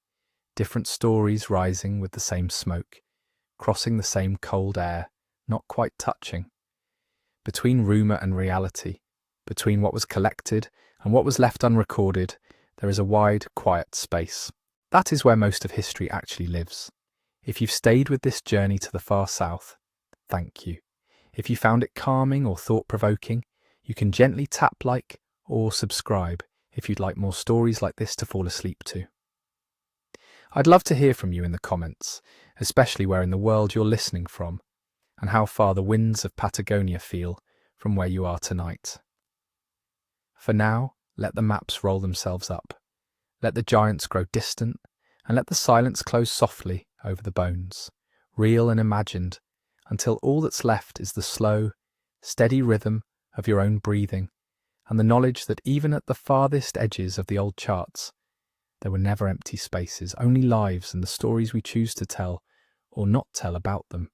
different stories rising with the same smoke, crossing the same cold air, not quite touching. Between rumour and reality, between what was collected and what was left unrecorded, there is a wide, quiet space. That is where most of history actually lives. If you've stayed with this journey to the far south, thank you. If you found it calming or thought-provoking, you can gently tap like or subscribe if you'd like more stories like this to fall asleep to. I'd love to hear from you in the comments, especially where in the world you're listening from, and how far the winds of Patagonia feel from where you are tonight. For now, let the maps roll themselves up, let the giants grow distant, and let the silence close softly over the bones, real and imagined, until all that's left is the slow, steady rhythm of your own breathing, and the knowledge that even at the farthest edges of the old charts, there were never empty spaces, only lives and the stories we choose to tell or not tell about them.